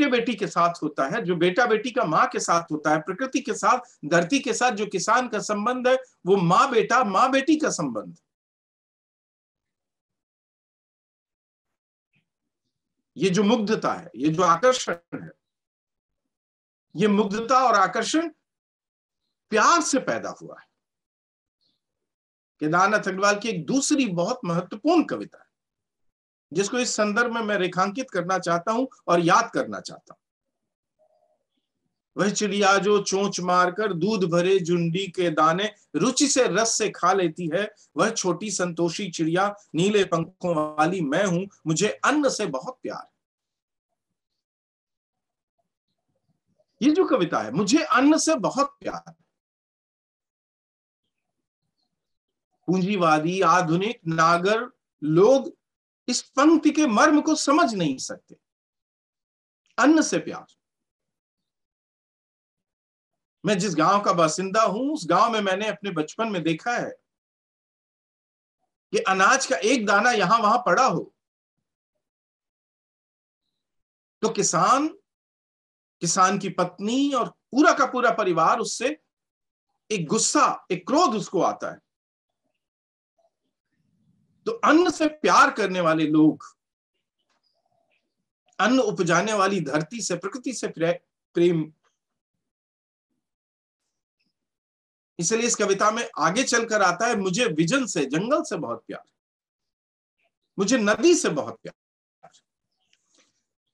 बेटी के साथ होता है, जो बेटा बेटी का माँ के साथ होता है। प्रकृति के साथ, धरती के साथ जो किसान का संबंध है, वो माँ बेटा, माँ बेटी का संबंध। ये जो मुग्धता है, ये जो आकर्षण है, ये मुग्धता और आकर्षण प्यार से पैदा हुआ है। केदारनाथ अग्रवाल की एक दूसरी बहुत महत्वपूर्ण कविता है, जिसको इस संदर्भ में मैं रेखांकित करना चाहता हूं और याद करना चाहता हूं। वह चिड़िया जो चोंच मारकर दूध भरे जुंडी के दाने रुचि से रस से खा लेती है, वह छोटी संतोषी चिड़िया नीले पंखों वाली मैं हूं, मुझे अन्न से बहुत प्यार। ये जो कविता है, मुझे अन्न से बहुत प्यार। पूंजीवादी आधुनिक नागर लोग इस पंक्ति के मर्म को समझ नहीं सकते। अन्न से प्यार। मैं जिस गांव का बासिंदा हूं, उस गांव में मैंने अपने बचपन में देखा है कि अनाज का एक दाना यहां वहां पड़ा हो तो किसान की पत्नी और पूरा का पूरा परिवार उससे एक गुस्सा, एक क्रोध उसको आता है। तो अन्न से प्यार करने वाले लोग, अन्न उपजाने वाली धरती से, प्रकृति से प्रेम। इसलिए इस कविता में आगे चलकर आता है, मुझे विजन से, जंगल से बहुत प्यार, मुझे नदी से बहुत प्यार।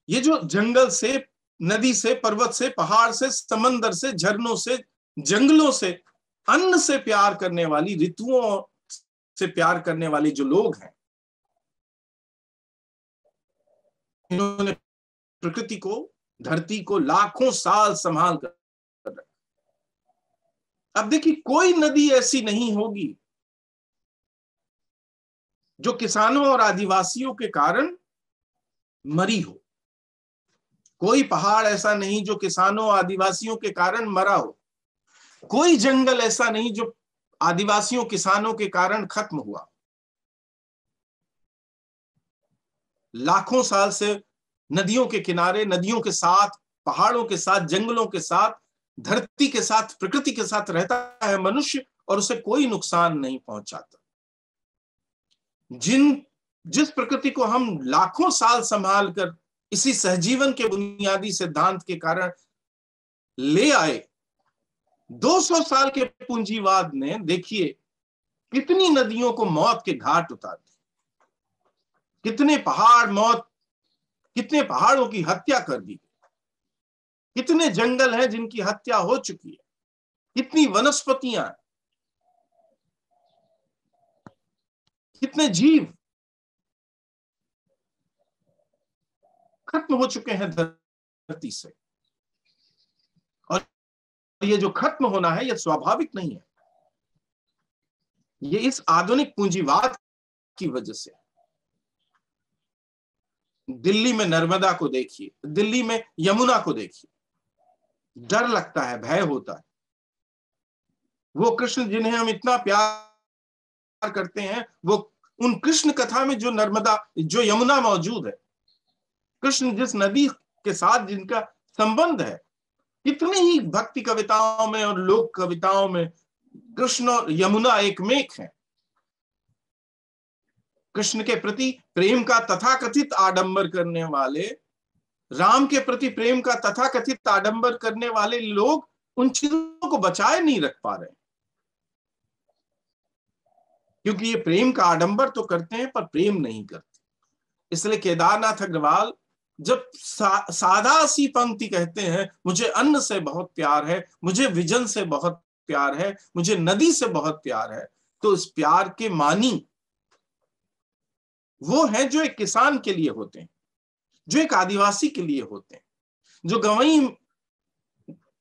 ये जो जंगल से, नदी से, पर्वत से, पहाड़ से, समंदर से, झरनों से, जंगलों से, अन्न से प्यार करने वाली, ऋतुओं से प्यार करने वाले जो लोग हैं, इन्होंने प्रकृति को, धरती को लाखों साल संभाल कर रखा। अब देखिए, कोई नदी ऐसी नहीं होगी जो किसानों और आदिवासियों के कारण मरी हो। कोई पहाड़ ऐसा नहीं जो किसानों और आदिवासियों के कारण मरा हो। कोई जंगल ऐसा नहीं जो आदिवासियों, किसानों के कारण खत्म हुआ। लाखों साल से नदियों के किनारे, नदियों के साथ, पहाड़ों के साथ, जंगलों के साथ, धरती के साथ, प्रकृति के साथ रहता है मनुष्य, और उसे कोई नुकसान नहीं पहुंचाता। जिस प्रकृति को हम लाखों साल संभाल कर इसी सहजीवन के बुनियादी सिद्धांत के कारण ले आए, 200 साल के पूंजीवाद ने देखिए कितनी नदियों को मौत के घाट उतार दिया, कितने पहाड़ों की हत्या कर दी, कितने जंगल हैं जिनकी हत्या हो चुकी है, कितनी वनस्पतियां, कितने जीव खत्म हो चुके हैं धरती से। और ये जो खत्म होना है, ये स्वाभाविक नहीं है, ये इस आधुनिक पूंजीवाद की वजह से। दिल्ली में नर्मदा को देखिए, दिल्ली में यमुना को देखिए, डर लगता है, भय होता है। वो कृष्ण जिन्हें हम इतना प्यार करते हैं, वो उन कृष्ण कथा में जो नर्मदा, जो यमुना मौजूद है, कृष्ण जिस नदी के साथ जिनका संबंध है, कितनी ही भक्ति कविताओं में और लोक कविताओं में कृष्ण और यमुना एक मेक है। कृष्ण के प्रति प्रेम का तथाकथित आडंबर करने वाले, राम के प्रति प्रेम का तथाकथित आडंबर करने वाले लोग उन चीजों को बचाए नहीं रख पा रहे, क्योंकि ये प्रेम का आडंबर तो करते हैं पर प्रेम नहीं करते। इसलिए केदारनाथ अग्रवाल जब सादा सी पंक्ति कहते हैं, मुझे अन्न से बहुत प्यार है, मुझे विजन से बहुत प्यार है, मुझे नदी से बहुत प्यार है, तो इस प्यार के मानी वो हैं जो एक किसान के लिए होते हैं, जो एक आदिवासी के लिए होते हैं, जो गंवई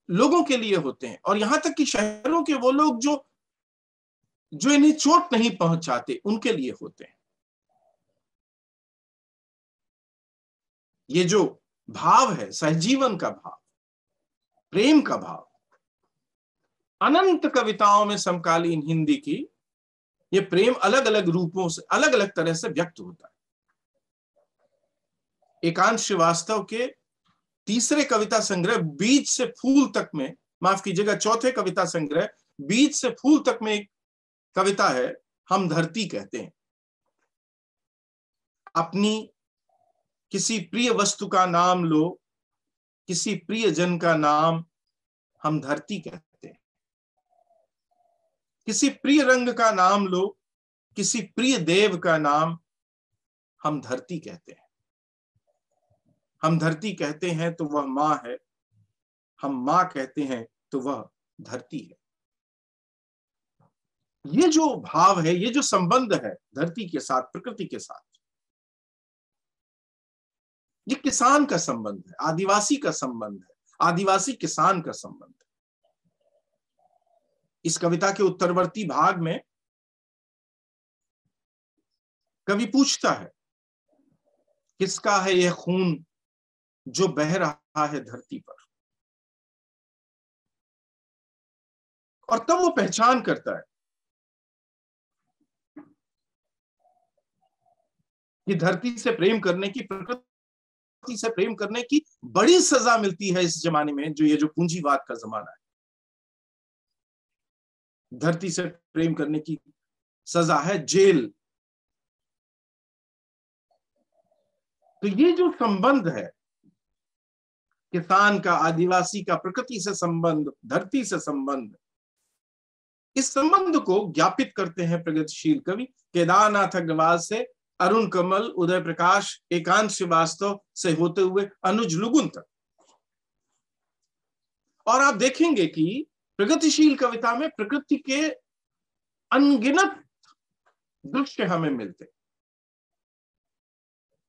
लोगों के लिए होते हैं, और यहां तक कि शहरों के वो लोग जो इन्हें चोट नहीं पहुंचाते, उनके लिए होते हैं। ये जो भाव है, सहजीवन का भाव, प्रेम का भाव, अनंत कविताओं में समकालीन हिंदी की ये प्रेम अलग अलग रूपों से, अलग अलग तरह से व्यक्त होता है। एकांत श्रीवास्तव के तीसरे कविता संग्रह बीज से फूल तक में, माफ कीजिएगा, चौथे कविता संग्रह बीज से फूल तक में एक कविता है, हम धरती कहते हैं। अपनी किसी प्रिय वस्तु का नाम लो, किसी प्रिय जन का नाम हम धरती कहते हैं। किसी प्रिय रंग का नाम लो, किसी प्रिय देव का नाम हम धरती कहते हैं। हम धरती कहते हैं तो वह माँ है, हम माँ कहते हैं तो वह धरती है। ये जो भाव है, ये जो संबंध है धरती के साथ, प्रकृति के साथ, ये किसान का संबंध है, आदिवासी का संबंध है, आदिवासी किसान का संबंध है। इस कविता के उत्तरवर्ती भाग में कवि पूछता है, किसका है यह खून जो बह रहा है धरती पर, और तब वो पहचान करता है कि धरती से प्रेम करने की, प्रकृति से प्रेम करने की बड़ी सजा मिलती है इस जमाने में, जो ये जो पूंजीवाद का जमाना है। धरती से प्रेम करने की सजा है जेल। तो ये जो संबंध है किसान का, आदिवासी का, प्रकृति से संबंध, धरती से संबंध, इस संबंध को ज्ञापित करते हैं प्रगतिशील कवि केदारनाथ अग्रवाल से अरुण कमल, उदय प्रकाश, एकांत श्रीवास्तव से होते हुए अनुज लुगुन तक। और आप देखेंगे कि प्रगतिशील कविता में प्रकृति के अनगिनत दृश्य हमें मिलते,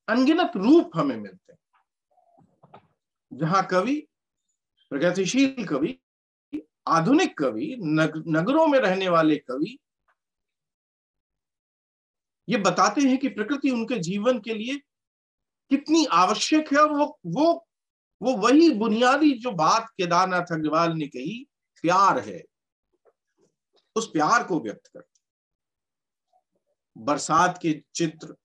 अनगिनत रूप हमें मिलते, जहां कवि, प्रगतिशील कवि, आधुनिक कवि, नगरों में रहने वाले कवि ये बताते हैं कि प्रकृति उनके जीवन के लिए कितनी आवश्यक है। और वो वही बुनियादी जो बात केदारनाथ अग्रवाल ने कही, प्यार है, उस प्यार को व्यक्त करते। बरसात के चित्र,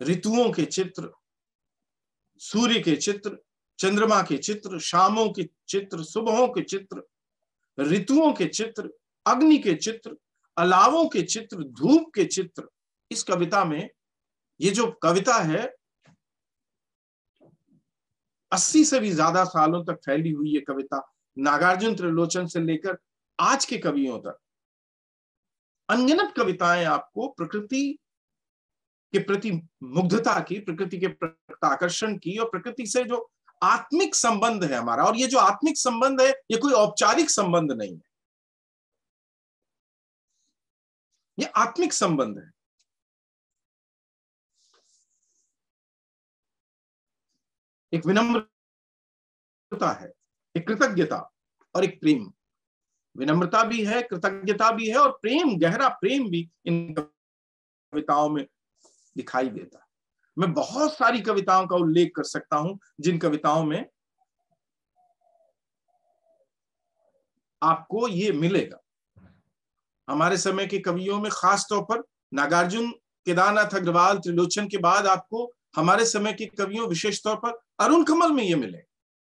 ऋतुओं के चित्र, सूर्य के चित्र, चंद्रमा के चित्र, शामों के चित्र, सुबहों के चित्र, ऋतुओं के चित्र, अग्नि के चित्र, अलावों के चित्र, धूप के चित्र। इस कविता में, ये जो कविता है 80 से भी ज्यादा सालों तक फैली हुई ये कविता, नागार्जुन त्रिलोचन से लेकर आज के कवियों तक अनगिनत कविताएं आपको प्रकृति के प्रति मुग्धता की, प्रकृति के प्रति आकर्षण की, और प्रकृति से जो आत्मिक संबंध है हमारा, और ये जो आत्मिक संबंध है ये कोई औपचारिक संबंध नहीं है, ये आत्मिक संबंध है। एक विनम्रता है, एक कृतज्ञता और एक प्रेम। विनम्रता भी है, कृतज्ञता भी है, और प्रेम, गहरा प्रेम भी इन कविताओं में दिखाई देता है। मैं बहुत सारी कविताओं का उल्लेख कर सकता हूं जिन कविताओं में आपको ये मिलेगा। हमारे समय के कवियों में खास तौर पर नागार्जुन, केदारनाथ अग्रवाल, त्रिलोचन के बाद आपको हमारे समय के कवियों, विशेष तौर पर अरुण कमल में ये मिले,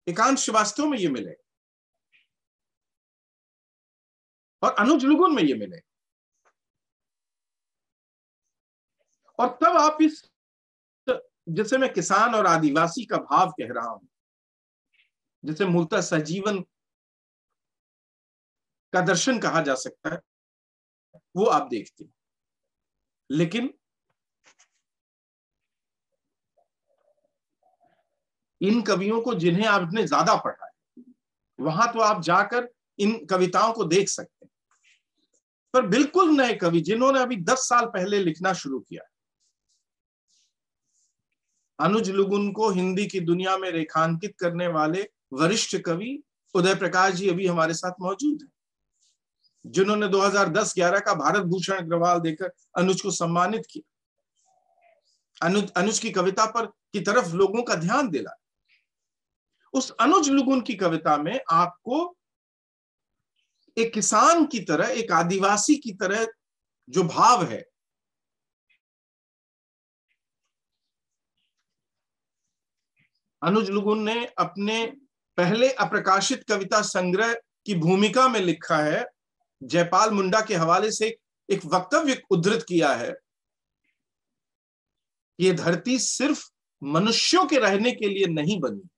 एकांत श्रीवास्तव में ये मिले, और अनुज लुगुन में ये मिले। और तब आप इस, जैसे मैं किसान और आदिवासी का भाव कह रहा हूं, जिसे मूलतः सजीवन का दर्शन कहा जा सकता है, वो आप देखते हैं। लेकिन इन कवियों को जिन्हें आपने ज्यादा पढ़ा है, वहां तो आप जाकर इन कविताओं को देख सकते हैं। पर बिल्कुल नए कवि जिन्होंने अभी 10 साल पहले लिखना शुरू किया, अनुज लुगुन को हिंदी की दुनिया में रेखांकित करने वाले वरिष्ठ कवि उदय प्रकाश जी अभी हमारे साथ मौजूद हैं, जिन्होंने 2010-11 का भारत भूषण अग्रवाल देकर अनुज को सम्मानित किया, अनुज की कविता पर की तरफ लोगों का ध्यान दिला। उस अनुज लुगुन की कविता में आपको एक किसान की तरह, एक आदिवासी की तरह जो भाव है, अनुज लुगुन ने अपने पहले अप्रकाशित कविता संग्रह की भूमिका में लिखा है, जयपाल मुंडा के हवाले से एक वक्तव्य उद्धृत किया है, ये धरती सिर्फ मनुष्यों के रहने के लिए नहीं बनी है।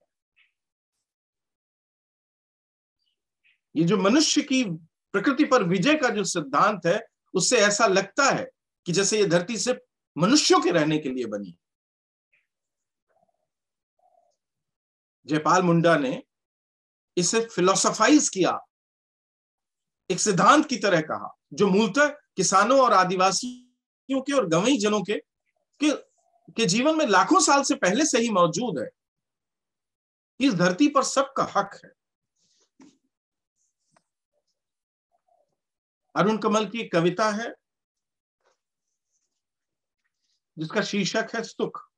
ये जो मनुष्य की प्रकृति पर विजय का जो सिद्धांत है, उससे ऐसा लगता है कि जैसे ये धरती सिर्फ मनुष्यों के रहने के लिए बनी। जयपाल मुंडा ने इसे फिलोसोफाइज किया, एक सिद्धांत की तरह कहा, जो मूलतः किसानों और आदिवासियों के और गंवई जनों के जीवन में लाखों साल से पहले से ही मौजूद है। इस धरती पर सबका हक है। अरुण कमल की एक कविता है जिसका शीर्षक है सुख।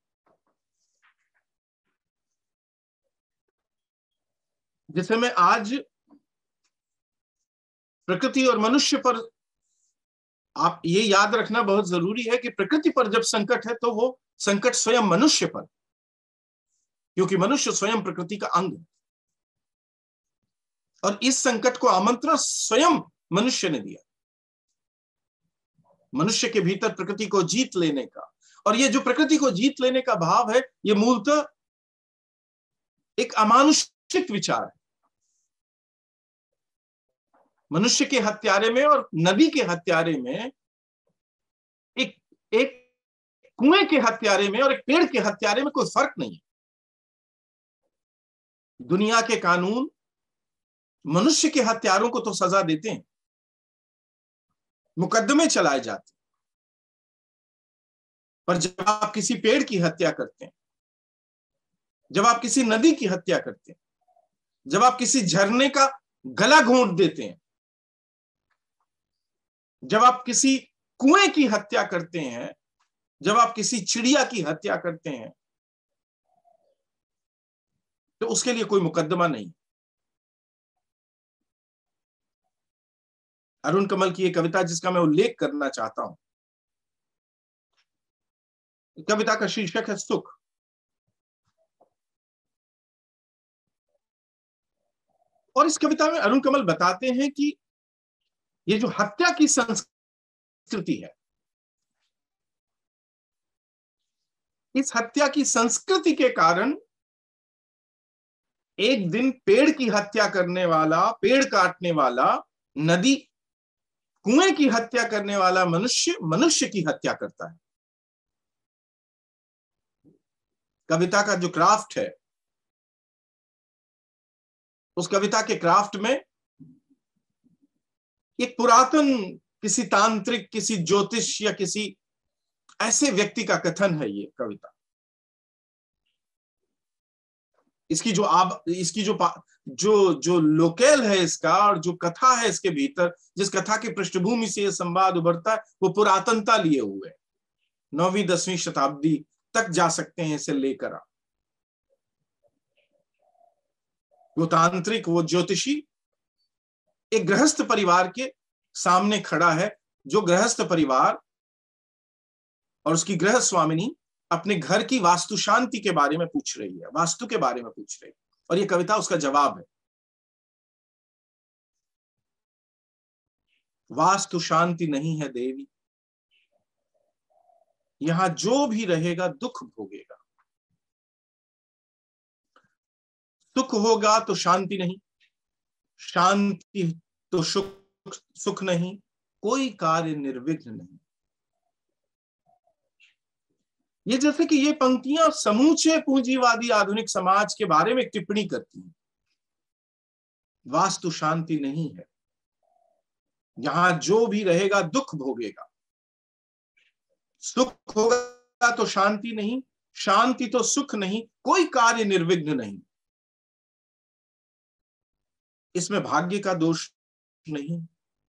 जिसे मैं आज प्रकृति और मनुष्य पर, आप ये याद रखना बहुत जरूरी है कि प्रकृति पर जब संकट है तो वो संकट स्वयं मनुष्य पर, क्योंकि मनुष्य स्वयं प्रकृति का अंग है और इस संकट को आमंत्रण स्वयं मनुष्य ने दिया, मनुष्य के भीतर प्रकृति को जीत लेने का। और ये जो प्रकृति को जीत लेने का भाव है, ये मूलतः एक अमानुषिक विचार है। मनुष्य के हत्यारे में और नदी के हत्यारे में, एक कुएं के हत्यारे में और एक पेड़ के हत्यारे में कोई फर्क नहीं है। दुनिया के कानून मनुष्य के हत्यारों को तो सजा देते हैं, मुकदमे चलाए जाते हैं, पर जब आप किसी पेड़ की हत्या करते हैं, जब आप किसी नदी की हत्या करते हैं, जब आप किसी झरने का गला घोंट देते हैं, जब आप किसी कुएं की हत्या करते हैं, जब आप किसी चिड़िया की हत्या करते हैं, तो उसके लिए कोई मुकदमा नहीं। अरुण कमल की एक कविता जिसका मैं उल्लेख करना चाहता हूं, कविता का शीर्षक है सुख। और इस कविता में अरुण कमल बताते हैं कि ये जो हत्या की संस्कृति है, इस हत्या की संस्कृति के कारण एक दिन पेड़ की हत्या करने वाला, पेड़ काटने वाला, नदी, कुएं की हत्या करने वाला मनुष्य मनुष्य की हत्या करता है। कविता का जो क्राफ्ट है, उस कविता के क्राफ्ट में एक पुरातन किसी तांत्रिक, किसी ज्योतिष या किसी ऐसे व्यक्ति का कथन है। ये कविता, इसकी जो लोकेल है इसका, और जो कथा है इसके भीतर, जिस कथा की पृष्ठभूमि से यह संवाद उभरता है, वो पुरातनता लिए हुए 9वीं-10वीं शताब्दी तक जा सकते हैं इसे लेकर। वो तांत्रिक, वो ज्योतिषी एक गृहस्थ परिवार के सामने खड़ा है, जो गृहस्थ परिवार और उसकी गृह स्वामिनी अपने घर की वास्तु शांति के बारे में पूछ रही है, वास्तु के बारे में पूछ रही है, और ये कविता उसका जवाब है। वास्तु शांति नहीं है देवी, यहां जो भी रहेगा दुख भोगेगा। सुख होगा तो शांति नहीं, शांति तो सुख नहीं, कोई कार्य निर्विघ्न नहीं। ये जैसे कि ये पंक्तियां समूचे पूंजीवादी आधुनिक समाज के बारे में टिप्पणी करती हैं। वास्तु शांति नहीं है, यहां जो भी रहेगा दुख भोगेगा। सुख होगा तो शांति नहीं, शांति तो सुख नहीं, कोई कार्य निर्विघ्न नहीं। इसमें भाग्य का दोष नहीं,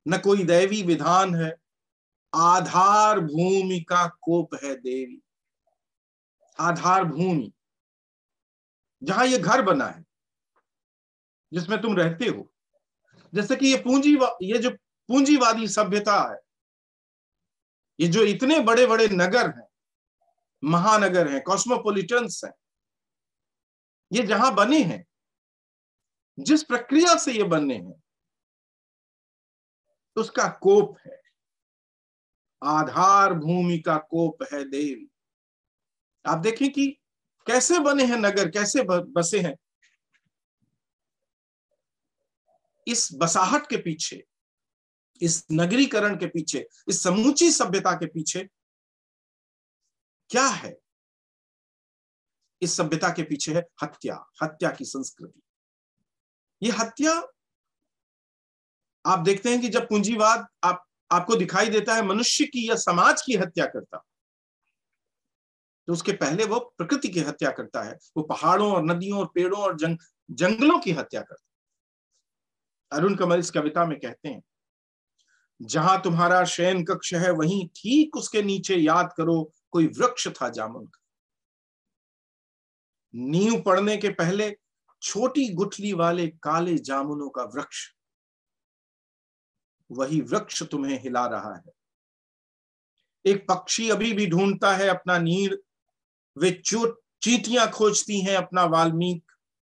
न कोई दैवी विधान है, आधार भूमि का कोप है देवी। आधार भूमि, जहां ये घर बना है जिसमें तुम रहते हो, जैसे कि ये जो पूंजीवादी सभ्यता है, ये जो इतने बड़े बड़े नगर हैं, महानगर हैं, कॉस्मोपॉलिटन्स हैं, ये जहां बने हैं, जिस प्रक्रिया से ये बने हैं, उसका कोप है। आधार भूमि का कोप है देवी। आप देखें कि कैसे बने हैं नगर, कैसे बसे हैं। इस बसाहट के पीछे, इस नगरीकरण के पीछे, इस समूची सभ्यता के पीछे क्या है? इस सभ्यता के पीछे है हत्या, हत्या की संस्कृति। ये हत्या आप देखते हैं कि जब पूंजीवाद आपको दिखाई देता है मनुष्य की या समाज की हत्या करता, तो उसके पहले वो प्रकृति की हत्या करता है। वो पहाड़ों और नदियों और पेड़ों और जंगलों की हत्या करता है। अरुण कमल इस कविता में कहते हैं, जहां तुम्हारा शयन कक्ष है वहीं ठीक उसके नीचे याद करो कोई वृक्ष था जामुन का। नींव पड़ने के पहले छोटी गुठली वाले काले जामुनों का वृक्ष, वही वृक्ष तुम्हें हिला रहा है। एक पक्षी अभी भी ढूंढता है अपना नीड़, वे चींटियां खोजती हैं अपना वाल्मीकि।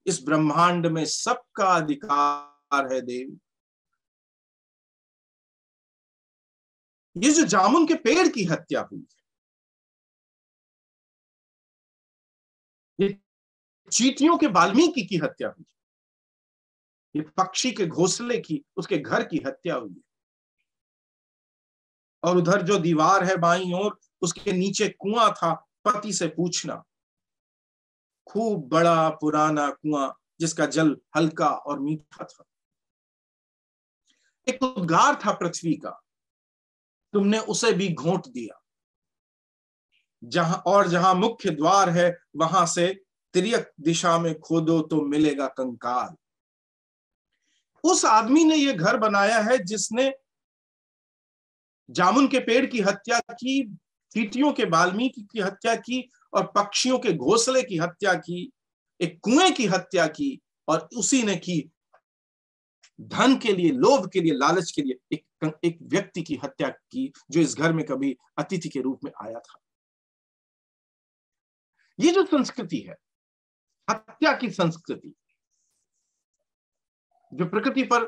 इस ब्रह्मांड में सबका अधिकार है देवी। ये जो जामुन के पेड़ की हत्या हुई है, ये चींटियों के वाल्मीकि की हत्या हुई है, ये पक्षी के घोंसले की, उसके घर की हत्या हुई है। और उधर जो दीवार है बाईं ओर, उसके नीचे कुआं था, पति से पूछना। खूब बड़ा पुराना कुआं जिसका जल हल्का और मीठा था। एक उद्गार था पृथ्वी का, तुमने उसे भी घोंट दिया। जहां मुख्य द्वार है वहां से तिर्यक दिशा में खोदो तो मिलेगा कंकाल। उस आदमी ने यह घर बनाया है जिसने जामुन के पेड़ की हत्या की, चींटियों के वाल्मीकि की हत्या की, और पक्षियों के घोंसले की हत्या की, एक कुएं की हत्या की, और उसी ने की धन के लिए, लोभ के लिए, लालच के लिए एक व्यक्ति की हत्या की जो इस घर में कभी अतिथि के रूप में आया था। ये जो संस्कृति है, हत्या की संस्कृति, जो प्रकृति पर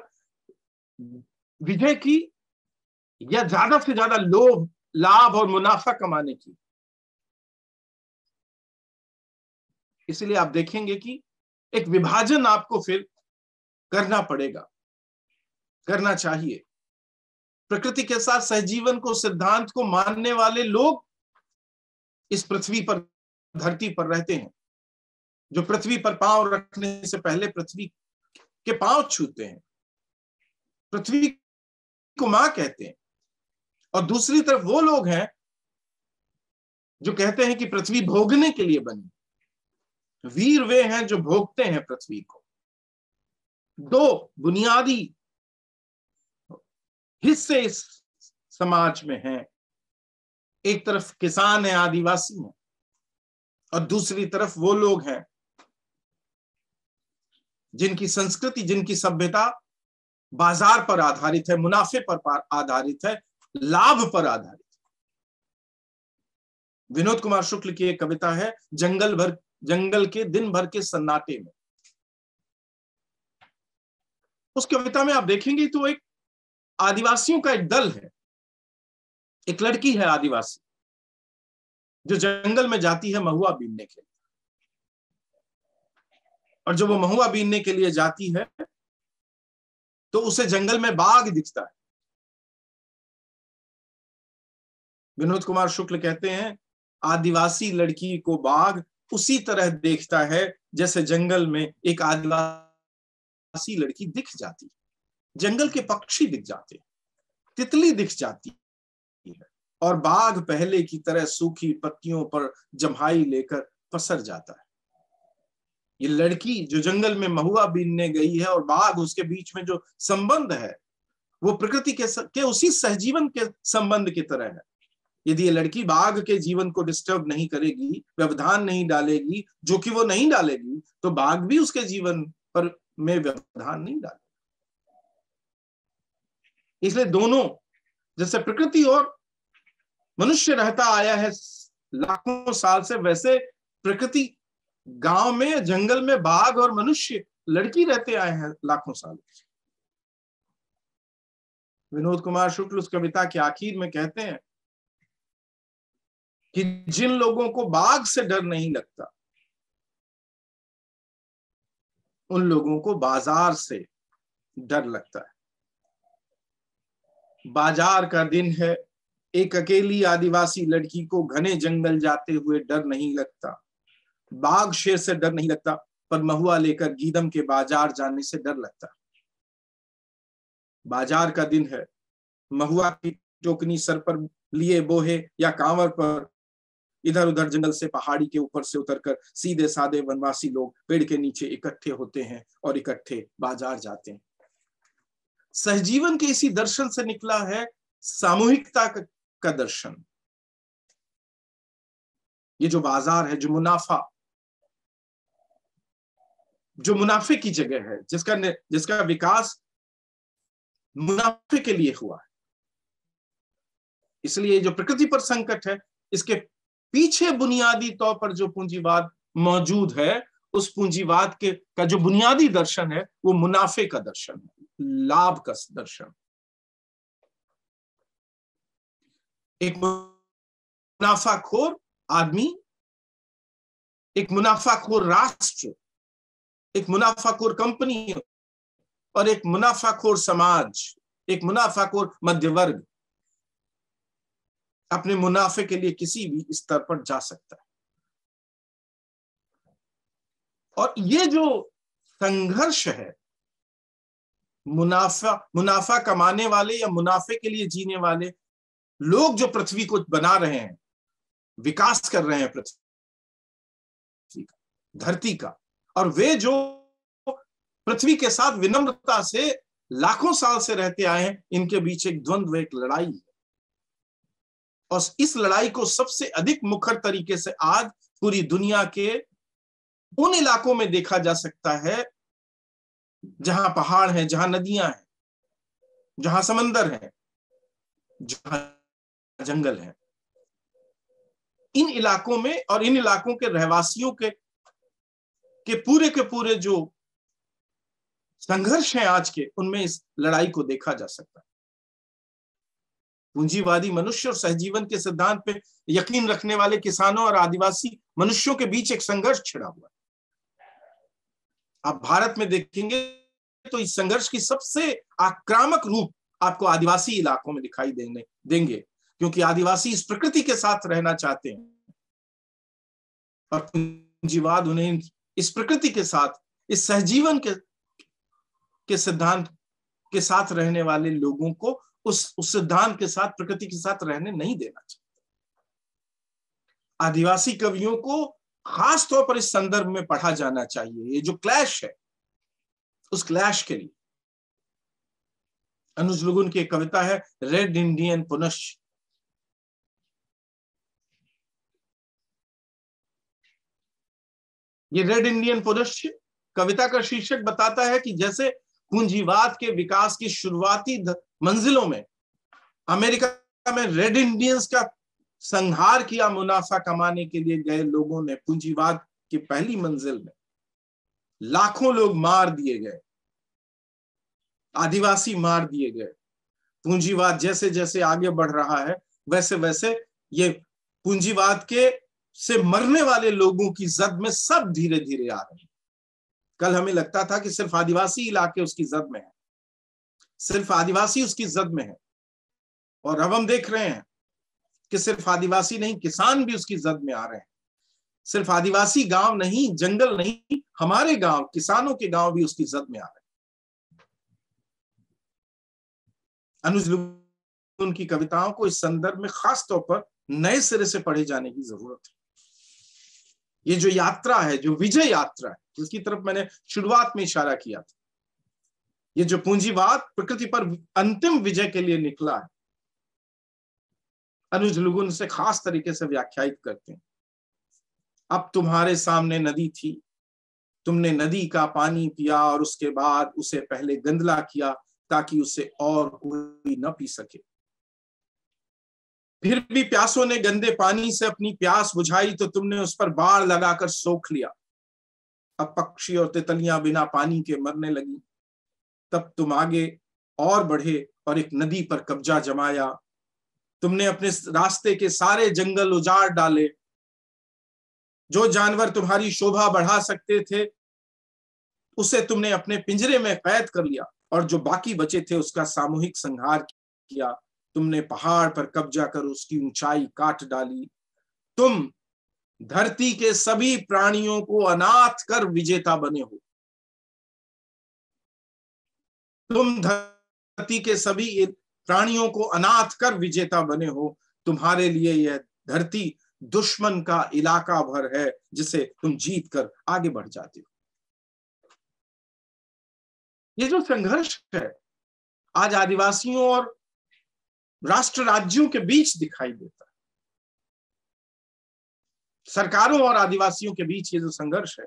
विजय की या ज्यादा से ज्यादा लोभ, लाभ और मुनाफा कमाने की। इसलिए आप देखेंगे कि एक विभाजन आपको फिर करना पड़ेगा, करना चाहिए। प्रकृति के साथ सहजीवन को, सिद्धांत को मानने वाले लोग इस पृथ्वी पर, धरती पर रहते हैं, जो पृथ्वी पर पांव रखने से पहले पृथ्वी के पांव छूते हैं, पृथ्वी को मां कहते हैं। और दूसरी तरफ वो लोग हैं जो कहते हैं कि पृथ्वी भोगने के लिए बनी। वीर वे हैं जो भोगते हैं पृथ्वी को। दो बुनियादी हिस्से इस समाज में हैं, एक तरफ किसान है, आदिवासी हैं, और दूसरी तरफ वो लोग हैं जिनकी संस्कृति, जिनकी सभ्यता बाजार पर आधारित है, मुनाफे पर आधारित है, लाभ पर आधारित है। विनोद कुमार शुक्ल की एक कविता है, जंगल के दिन भर के सन्नाटे में। उस कविता में आप देखेंगे तो एक आदिवासियों का एक दल है, एक लड़की है आदिवासी, जो जंगल में जाती है महुआ बीनने के लिए, और जब वो महुआ बीनने के लिए जाती है तो उसे जंगल में बाघ दिखता है। विनोद कुमार शुक्ल कहते हैं, आदिवासी लड़की को बाघ उसी तरह देखता है जैसे जंगल में एक आदिवासी लड़की दिख जाती है। जंगल के पक्षी दिख जाते हैं, तितली दिख जाती है, और बाघ पहले की तरह सूखी पत्तियों पर जम्हाई लेकर पसर जाता है। ये लड़की जो जंगल में महुआ बीनने गई है और बाघ, उसके बीच में जो संबंध है वो प्रकृति के उसी सहजीवन के संबंध की तरह है। यदि ये लड़की बाघ के जीवन को डिस्टर्ब नहीं करेगी, व्यवधान नहीं डालेगी, जो कि वो नहीं डालेगी, तो बाघ भी उसके जीवन पर में व्यवधान नहीं डालेगा। इसलिए दोनों, जैसे प्रकृति और मनुष्य रहता आया है लाखों साल से, वैसे प्रकृति गांव में, जंगल में बाघ और मनुष्य लड़की रहते आए हैं लाखों साल। विनोद कुमार शुक्ल उस कविता के आखिर में कहते हैं कि जिन लोगों को बाघ से डर नहीं लगता, उन लोगों को बाजार से डर लगता है। बाजार का दिन है, एक अकेली आदिवासी लड़की को घने जंगल जाते हुए डर नहीं लगता। बाघ शेर से डर नहीं लगता, पर महुआ लेकर गीदम के बाजार जाने से डर लगता है। बाजार का दिन है, महुआ की टोकनी सर पर लिए बोहे या कांवर पर इधर उधर जंगल से, पहाड़ी के ऊपर से उतरकर सीधे साधे वनवासी लोग पेड़ के नीचे इकट्ठे होते हैं और इकट्ठे बाजार जाते हैं। सहजीवन के इसी दर्शन से निकला है सामूहिकता का दर्शन। ये जो बाजार है, जो मुनाफे की जगह है, जिसका विकास मुनाफे के लिए हुआ है, इसलिए जो प्रकृति पर संकट है, इसके पीछे बुनियादी तौर पर जो पूंजीवाद मौजूद है, उस पूंजीवाद का जो बुनियादी दर्शन है वो मुनाफे का दर्शन है, लाभ का दर्शन। एक मुनाफाखोर आदमी, एक मुनाफाखोर राष्ट्र, एक मुनाफाखोर कंपनी और एक मुनाफाखोर समाज, एक मुनाफाखोर मध्य वर्ग अपने मुनाफे के लिए किसी भी स्तर पर जा सकता है। और ये जो संघर्ष है, मुनाफा कमाने वाले या मुनाफे के लिए जीने वाले लोग जो पृथ्वी को बना रहे हैं, विकास कर रहे हैं पृथ्वी का, धरती का, और वे जो पृथ्वी के साथ विनम्रता से लाखों साल से रहते आए हैं, इनके बीच एक द्वंद्व, एक लड़ाई है। और इस लड़ाई को सबसे अधिक मुखर तरीके से आज पूरी दुनिया के उन इलाकों में देखा जा सकता है जहां पहाड़ हैं, जहां नदियां हैं, जहां समंदर है, जहां जंगल है। इन इलाकों में और इन इलाकों के रहवासियों के पूरे जो संघर्ष हैं आज के, उनमें इस लड़ाई को देखा जा सकता है। पूंजीवादी मनुष्य और सहजीवन के सिद्धांत पे यकीन रखने वाले किसानों और आदिवासी मनुष्यों के बीच एक संघर्ष छिड़ा हुआ है। आप भारत में देखेंगे तो इस संघर्ष की सबसे आक्रामक रूप आपको आदिवासी इलाकों में दिखाई देंगे, क्योंकि आदिवासी इस प्रकृति के साथ रहना चाहते हैं और पूंजीवाद उन्हें इस प्रकृति के साथ, इस सहजीवन के सिद्धांत के साथ रहने वाले लोगों को उस सिद्धांत के साथ, प्रकृति के साथ रहने नहीं देना चाहिए। आदिवासी कवियों को खास तौर पर इस संदर्भ में पढ़ा जाना चाहिए। ये जो क्लैश है, उस क्लैश के लिए अनुज लुगुन की एक कविता है, रेड इंडियन पुनश्च। ये रेड इंडियन पुनश्च कविता का शीर्षक बताता है कि जैसे पूंजीवाद के विकास की शुरुआती मंजिलों में अमेरिका में रेड इंडियंस का संहार किया, मुनाफा कमाने के लिए गए लोगों ने, पूंजीवाद की पहली मंजिल में लाखों लोग मार दिए गए, आदिवासी मार दिए गए। पूंजीवाद जैसे जैसे आगे बढ़ रहा है, वैसे वैसे ये पूंजीवाद के से मरने वाले लोगों की जद में सब धीरे धीरे आ रहे हैं। कल हमें लगता था कि सिर्फ आदिवासी इलाके उसकी जद में है, सिर्फ आदिवासी उसकी जद में है, और अब हम देख रहे हैं कि सिर्फ आदिवासी नहीं, किसान भी उसकी जद में आ रहे हैं। सिर्फ आदिवासी गांव नहीं, जंगल नहीं, हमारे गांव, किसानों के गांव भी उसकी जद में आ रहे हैं। अनुज लुगुन की कविताओं को इस संदर्भ में खास तौर पर नए सिरे से पढ़े जाने की जरूरत है। ये जो यात्रा है, जो विजय यात्रा है, जिसकी तरफ मैंने शुरुआत में इशारा किया था, ये जो पूंजीवाद प्रकृति पर अंतिम विजय के लिए निकला है, अनुज लुगुन से खास तरीके से व्याख्यायित करते हैं। अब तुम्हारे सामने नदी थी, तुमने नदी का पानी पिया और उसके बाद उसे पहले गंदला किया ताकि उसे और कोई न पी सके। फिर भी प्यासों ने गंदे पानी से अपनी प्यास बुझाई तो तुमने उस पर बाड़ लगाकर सोख लिया। अब पक्षी और तितलियां बिना पानी के मरने लगी। तब तुम आगे और बढ़े और एक नदी पर कब्जा जमाया। तुमने अपने रास्ते के सारे जंगल उजाड़ डाले। जो जानवर तुम्हारी शोभा बढ़ा सकते थे उसे तुमने अपने पिंजरे में कैद कर लिया, और जो बाकी बचे थे उसका सामूहिक संहार किया। तुमने पहाड़ पर कब्जा कर उसकी ऊंचाई काट डाली। तुम धरती के सभी प्राणियों को अनाथ कर विजेता बने हो। तुम धरती के सभी प्राणियों को अनाथ कर विजेता बने हो। तुम्हारे लिए यह धरती दुश्मन का इलाका भर है जिसे तुम जीत कर आगे बढ़ जाते हो। ये जो संघर्ष है आज आदिवासियों और राष्ट्र राज्यों के बीच दिखाई देता है, सरकारों और आदिवासियों के बीच ये जो संघर्ष है,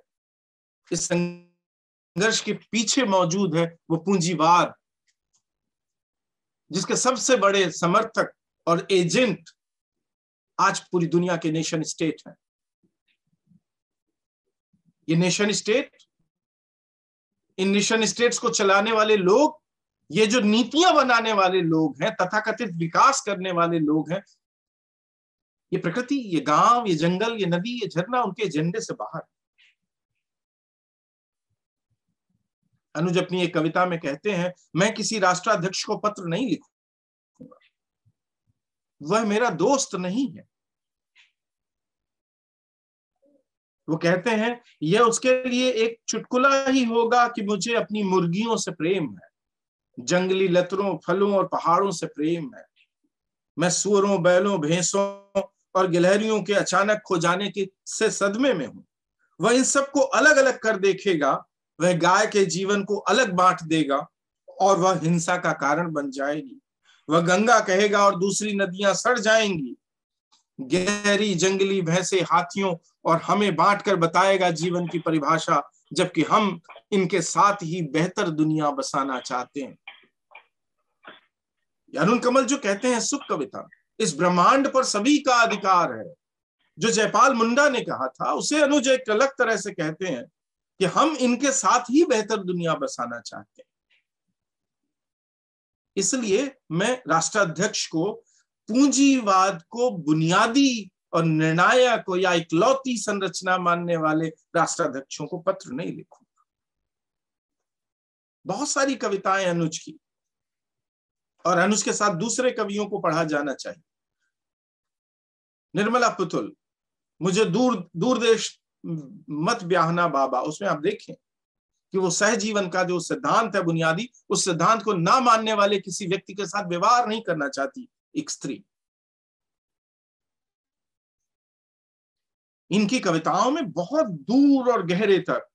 इस संघर्ष के पीछे मौजूद है वो पूंजीवाद, जिसके सबसे बड़े समर्थक और एजेंट आज पूरी दुनिया के नेशन स्टेट हैं। ये नेशन स्टेट, इन नेशन स्टेट्स को चलाने वाले लोग, ये जो नीतियां बनाने वाले लोग हैं, तथाकथित विकास करने वाले लोग हैं, ये प्रकृति, ये गांव, ये जंगल, ये नदी, ये झरना उनके एजेंडे से बाहर। अनुज अपनी एक कविता में कहते हैं, मैं किसी राष्ट्राध्यक्ष को पत्र नहीं लिखूंगा, वह मेरा दोस्त नहीं है। वो कहते हैं यह उसके लिए एक चुटकुला ही होगा कि मुझे अपनी मुर्गियों से प्रेम है, जंगली लतरों, फलों और पहाड़ों से प्रेम है। मैं सुअरों, बैलों, भैंसों और गिलहरियों के अचानक खो जाने के से सदमे में हूं। वह इन सबको अलग अलग कर देखेगा, वह गाय के जीवन को अलग बांट देगा और वह हिंसा का कारण बन जाएगी। वह गंगा कहेगा और दूसरी नदियां सड़ जाएंगी। गहरी जंगली भैंसे हाथियों और हमें बांटकर बताएगा जीवन की परिभाषा, जबकि हम इनके साथ ही बेहतर दुनिया बसाना चाहते हैं। अरुण कमल जो कहते हैं सुख कविता, इस ब्रह्मांड पर सभी का अधिकार है, जो जयपाल मुंडा ने कहा था, उसे अनुज एक अलग तरह से कहते हैं कि हम इनके साथ ही बेहतर दुनिया बसाना चाहते हैं। इसलिए मैं राष्ट्राध्यक्ष को पूंजीवाद को बुनियादी और निर्णायक या इकलौती संरचना मानने वाले राष्ट्राध्यक्षों को पत्र नहीं लिखूंगा। बहुत सारी कविताएं अनुज की, और अनुज के साथ दूसरे कवियों को पढ़ा जाना चाहिए। निर्मला पुतुल, मुझे दूर देश मत ब्याहना बाबा, उसमें आप देखें कि वो सहजीवन का जो सिद्धांत है बुनियादी, उस सिद्धांत को ना मानने वाले किसी व्यक्ति के साथ व्यवहार नहीं करना चाहती एक स्त्री। इनकी कविताओं में बहुत दूर और गहरे तक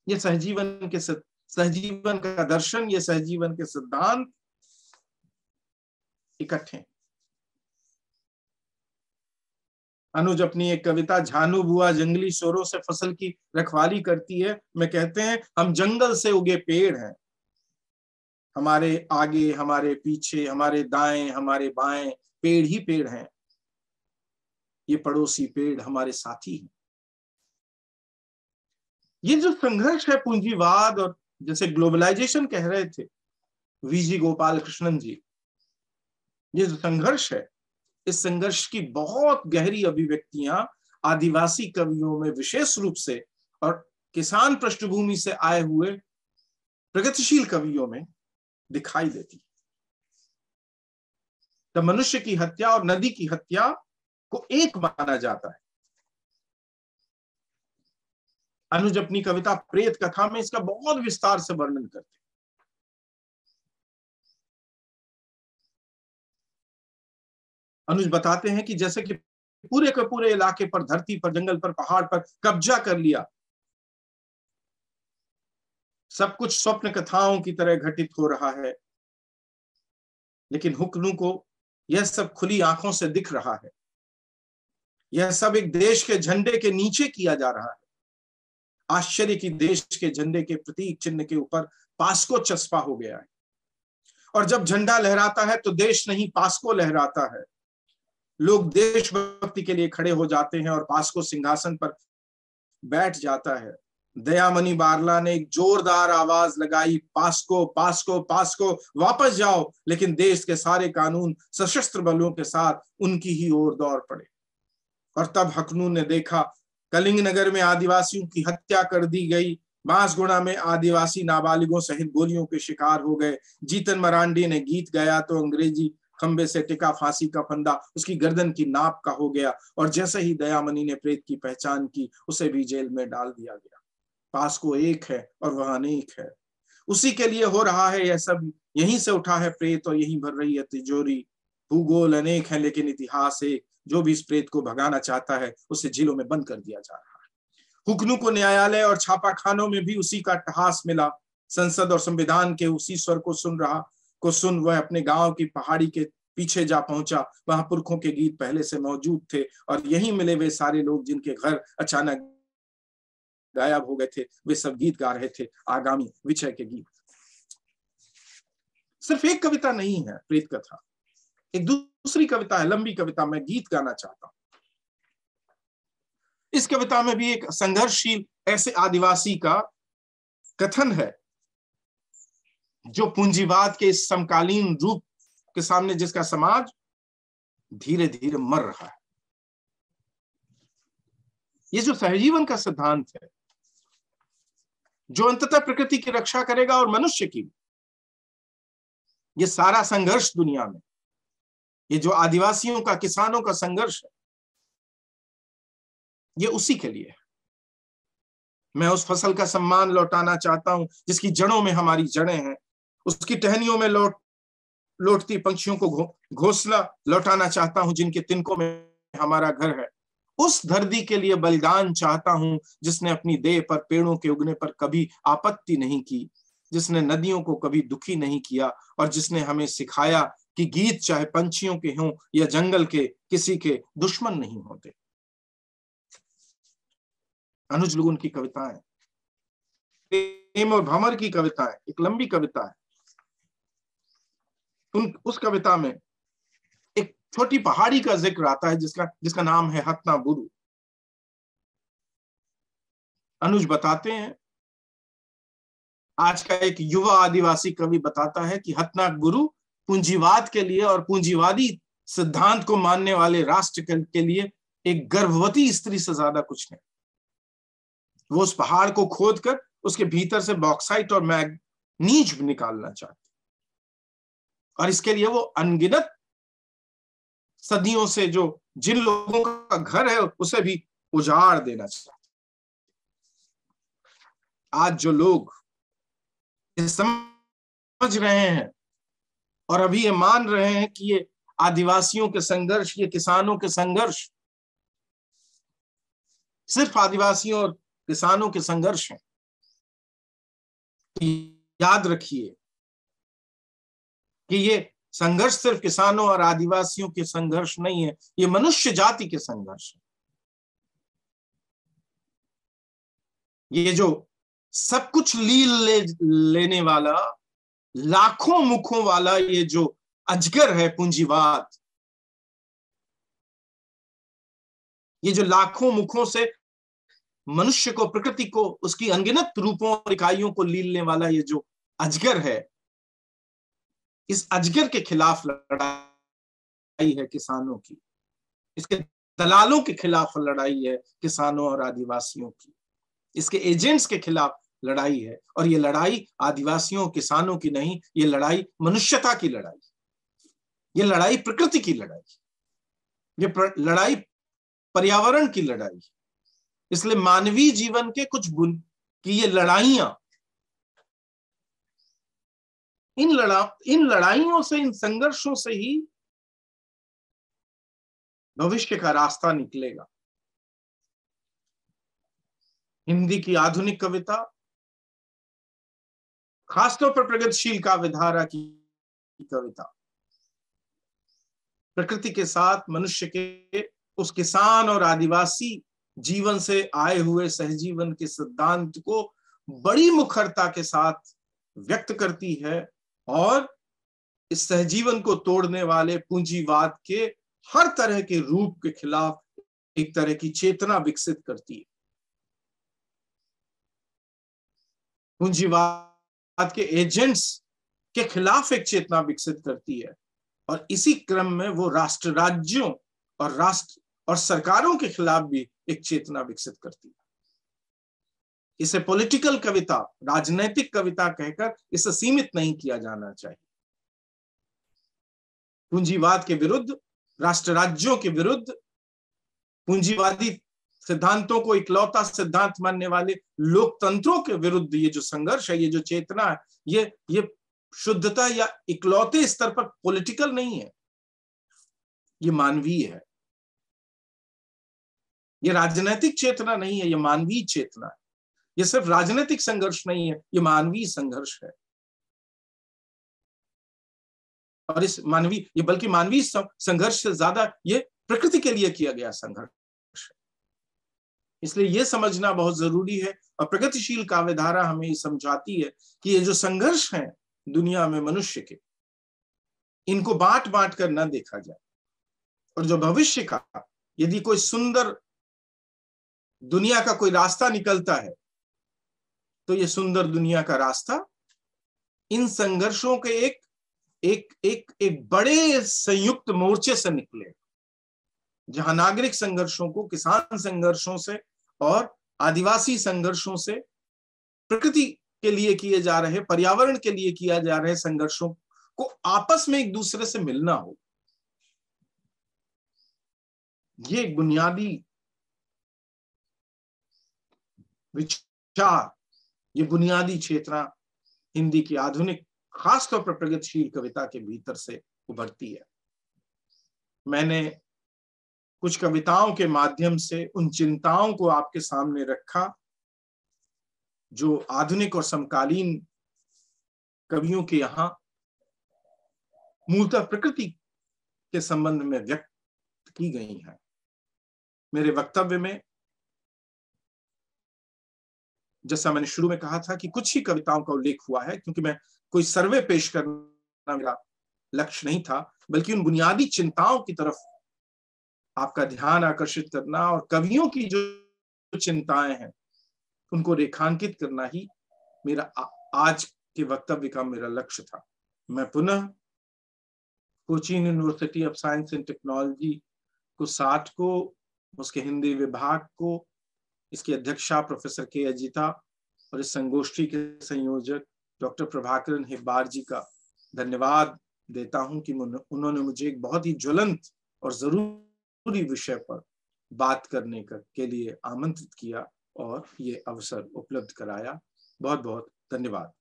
ये सहजीवन का दर्शन, ये सहजीवन के सिद्धांत इकट्ठे। अनुज अपनी एक कविता झानू बुआ जंगली शोरों से फसल की रखवाली करती है, में कहते हैं, हम जंगल से उगे पेड़ हैं, हमारे आगे, हमारे पीछे, हमारे दाएं, हमारे बाएं पेड़ ही पेड़ हैं, ये पड़ोसी पेड़ हमारे साथी हैं। ये जो संघर्ष है पूंजीवाद और, जैसे ग्लोबलाइजेशन कह रहे थे वीजी गोपाल कृष्णन जी, ये जो संघर्ष है इस संघर्ष की बहुत गहरी अभिव्यक्तियां आदिवासी कवियों में विशेष रूप से और किसान पृष्ठभूमि से आए हुए प्रगतिशील कवियों में दिखाई देती। तो मनुष्य की हत्या और नदी की हत्या को एक माना जाता है। अनुज अपनी कविता प्रेत कथा में इसका बहुत विस्तार से वर्णन करते हैं। अनुज बताते हैं कि जैसे कि पूरे के पूरे इलाके पर, धरती पर, जंगल पर, पहाड़ पर कब्जा कर लिया, सब कुछ स्वप्न कथाओं की तरह घटित हो रहा है, लेकिन हुक्नू को यह सब खुली आंखों से दिख रहा है। यह सब एक देश के झंडे के नीचे किया जा रहा है। आश्चर्य की देश के झंडे के प्रतीक चिन्ह के ऊपर पास्को चस्पा हो गया है, और जब झंडा लहराता है तो देश नहीं पास्को लहराता है। लोग देशभक्ति के लिए खड़े हो जाते हैं और पास्को सिंहासन पर बैठ जाता है। दयामणि बारला ने एक जोरदार आवाज लगाई, पास्को पास्को पास्को, वापस जाओ। लेकिन देश के सारे कानून सशस्त्र बलों के साथ उनकी ही ओर दौड़ पड़े। और तब हकनू ने देखा, कलिंग नगर में आदिवासियों की हत्या कर दी गई। बांसगुड़ा में आदिवासी नाबालिगों सहित गोलियों के शिकार हो गए। जीतन मरांडी ने गीत गाया तो अंग्रेजी खंबे से टिका फांसी का फंदा उसकी गर्दन की नाप का हो गया, और जैसे ही दयामणि ने प्रेत की पहचान की, उसे भी जेल में डाल दिया गया। पास्को एक है और वह अनेक है। उसी के लिए हो रहा है यह सब। यहीं से उठा है प्रेत और यहीं भर रही है तिजोरी। भूगोल अनेक है लेकिन इतिहास एक। जो भी इस प्रेत को भगाना चाहता है उसे जेलों में बंद कर दिया जा रहा है। हुक्नू को न्यायालय और छापाखानों में भी उसी का अट्टहास मिला। संसद और संविधान के उसी स्वर को सुन वह अपने गांव की पहाड़ी के पीछे जा पहुंचा। वहां पुरखों के गीत पहले से मौजूद थे, और यहीं मिले वे सारे लोग जिनके घर अचानक गायब हो गए थे। वे सब गीत गा रहे थे, आगामी विजय के गीत। सिर्फ एक कविता नहीं है प्रेत कथा, एक दूसरी कविता है, लंबी कविता। मैं गीत गाना चाहता हूं। इस कविता में भी एक संघर्षशील ऐसे आदिवासी का कथन है जो पूंजीवाद के इस समकालीन रूप के सामने जिसका समाज धीरे धीरे मर रहा है। ये जो सहजीवन का सिद्धांत है, जो अंततः प्रकृति की रक्षा करेगा और मनुष्य की, ये सारा संघर्ष दुनिया में, ये जो आदिवासियों का, किसानों का संघर्ष है, ये उसी के लिए है। मैं उस फसल का सम्मान लौटाना चाहता हूं जिसकी जड़ों में हमारी जड़ें हैं। उसकी टहनियों में लौटती पंछियों को घोंसला लौटाना चाहता हूं जिनके तिनकों में हमारा घर है। उस धरती के लिए बलिदान चाहता हूं जिसने अपनी देह पर पेड़ों के उगने पर कभी आपत्ति नहीं की, जिसने नदियों को कभी दुखी नहीं किया, और जिसने हमें सिखाया कि गीत चाहे पंछियों के हों या जंगल के, किसी के दुश्मन नहीं होते। अनुज लुगुन की कविताएं, प्रेम और भंवर की कविताएं, एक लंबी कविता है। उस कविता में एक छोटी पहाड़ी का जिक्र आता है जिसका नाम है हतना बुरु। अनुज बताते हैं, आज का एक युवा आदिवासी कवि बताता है कि हतना बुरु पूंजीवाद के लिए और पूंजीवादी सिद्धांत को मानने वाले राष्ट्र के लिए एक गर्भवती स्त्री से ज्यादा कुछ नहीं। वो उस पहाड़ को खोदकर उसके भीतर से बॉक्साइट और मैग्नीज निकालना चाहते, और इसके लिए वो अनगिनत सदियों से जो जिन लोगों का घर है उसे भी उजाड़ देना चाहते। आज जो लोग समझ रहे हैं और अभी ये मान रहे हैं कि ये आदिवासियों के संघर्ष, ये किसानों के संघर्ष सिर्फ आदिवासियों और किसानों के संघर्ष हैं, याद रखिए कि ये संघर्ष सिर्फ किसानों और आदिवासियों के संघर्ष नहीं है, ये मनुष्य जाति के संघर्ष है। ये जो सब कुछ लेने वाला, लाखों मुखों वाला ये जो अजगर है पूंजीवाद, ये जो लाखों मुखों से मनुष्य को, प्रकृति को, उसकी अनगिनत रूपों और इकाइयों को लीलने वाला ये जो अजगर है, इस अजगर के खिलाफ लड़ाई लड़ाई है किसानों की, इसके दलालों के खिलाफ लड़ाई है किसानों और आदिवासियों की, इसके एजेंट्स के खिलाफ लड़ाई है। और ये लड़ाई आदिवासियों किसानों की नहीं, ये लड़ाई मनुष्यता की लड़ाई, ये लड़ाई प्रकृति की लड़ाई, ये लड़ाई पर्यावरण की लड़ाई। इसलिए मानवीय जीवन के कुछ की ये लड़ाइयां, इन लड़ाइयों से, इन संघर्षों से ही भविष्य का रास्ता निकलेगा। हिंदी की आधुनिक कविता, खासतौर पर प्रगतिशील काव्यधारा की कविता, प्रकृति के साथ मनुष्य के उस किसान और आदिवासी जीवन से आए हुए सहजीवन के सिद्धांत को बड़ी मुखरता के साथ व्यक्त करती है और इस सहजीवन को तोड़ने वाले पूंजीवाद के हर तरह के रूप के खिलाफ एक तरह की चेतना विकसित करती है। पूंजीवाद के एजेंट्स के खिलाफ एक चेतना विकसित करती है और इसी क्रम में वो राष्ट्र राज्यों और सरकारों के खिलाफ भी एक चेतना विकसित करती है। इसे पॉलिटिकल कविता, राजनैतिक कविता कहकर इसे सीमित नहीं किया जाना चाहिए। पूंजीवाद के विरुद्ध, राष्ट्र राज्यों के विरुद्ध, पूंजीवादी सिद्धांतों को इकलौता सिद्धांत मानने वाले लोकतंत्रों के विरुद्ध ये जो संघर्ष है, ये जो चेतना है, ये शुद्धता या इकलौते स्तर पर पॉलिटिकल नहीं है, ये मानवीय है। ये राजनीतिक चेतना नहीं है, ये मानवीय चेतना है। ये सिर्फ राजनीतिक संघर्ष नहीं है, ये मानवीय संघर्ष है। और इस ये बल्कि मानवीय संघर्ष से ज्यादा ये प्रकृति के लिए किया गया संघर्ष है। इसलिए ये समझना बहुत जरूरी है। और प्रगतिशील काव्यधारा हमें समझाती है कि ये जो संघर्ष है दुनिया में मनुष्य के, इनको बांट बांट कर न देखा जाए, और जो भविष्य का यदि कोई सुंदर दुनिया का कोई रास्ता निकलता है, तो ये सुंदर दुनिया का रास्ता इन संघर्षों के एक बड़े संयुक्त मोर्चे से निकले, जहां नागरिक संघर्षों को किसान संघर्षों से और आदिवासी संघर्षों से, प्रकृति के लिए किए जा रहे, पर्यावरण के लिए किया जा रहे संघर्षों को आपस में एक दूसरे से मिलना हो। ये एक बुनियादी विचार, ये बुनियादी चेतना हिंदी की आधुनिक, खासतौर पर प्रगतिशील कविता के भीतर से उभरती है। मैंने कुछ कविताओं के माध्यम से उन चिंताओं को आपके सामने रखा जो आधुनिक और समकालीन कवियों के यहाँ मूलतः प्रकृति के संबंध में व्यक्त की गई हैं। मेरे वक्तव्य में, जैसा मैंने शुरू में कहा था कि कुछ ही कविताओं का उल्लेख हुआ है, क्योंकि मैं कोई सर्वे पेश करना मेरा लक्ष्य नहीं था, बल्कि उन बुनियादी चिंताओं की तरफ आपका ध्यान आकर्षित करना और कवियों की जो चिंताएं हैं उनको रेखांकित करना ही मेरा आज के वक्तव्य का मेरा लक्ष्य था। मैं पुनः Cochin university of science and technology को, साठ को, उसके हिंदी विभाग को, इसकी अध्यक्षा प्रोफेसर के अजिता और इस संगोष्ठी के संयोजक डॉक्टर प्रभाकरन हेब्बार जी का धन्यवाद देता हूं कि उन्होंने मुझे एक बहुत ही ज्वलंत और जरूरी विषय पर बात करने के लिए आमंत्रित किया और ये अवसर उपलब्ध कराया। बहुत बहुत धन्यवाद।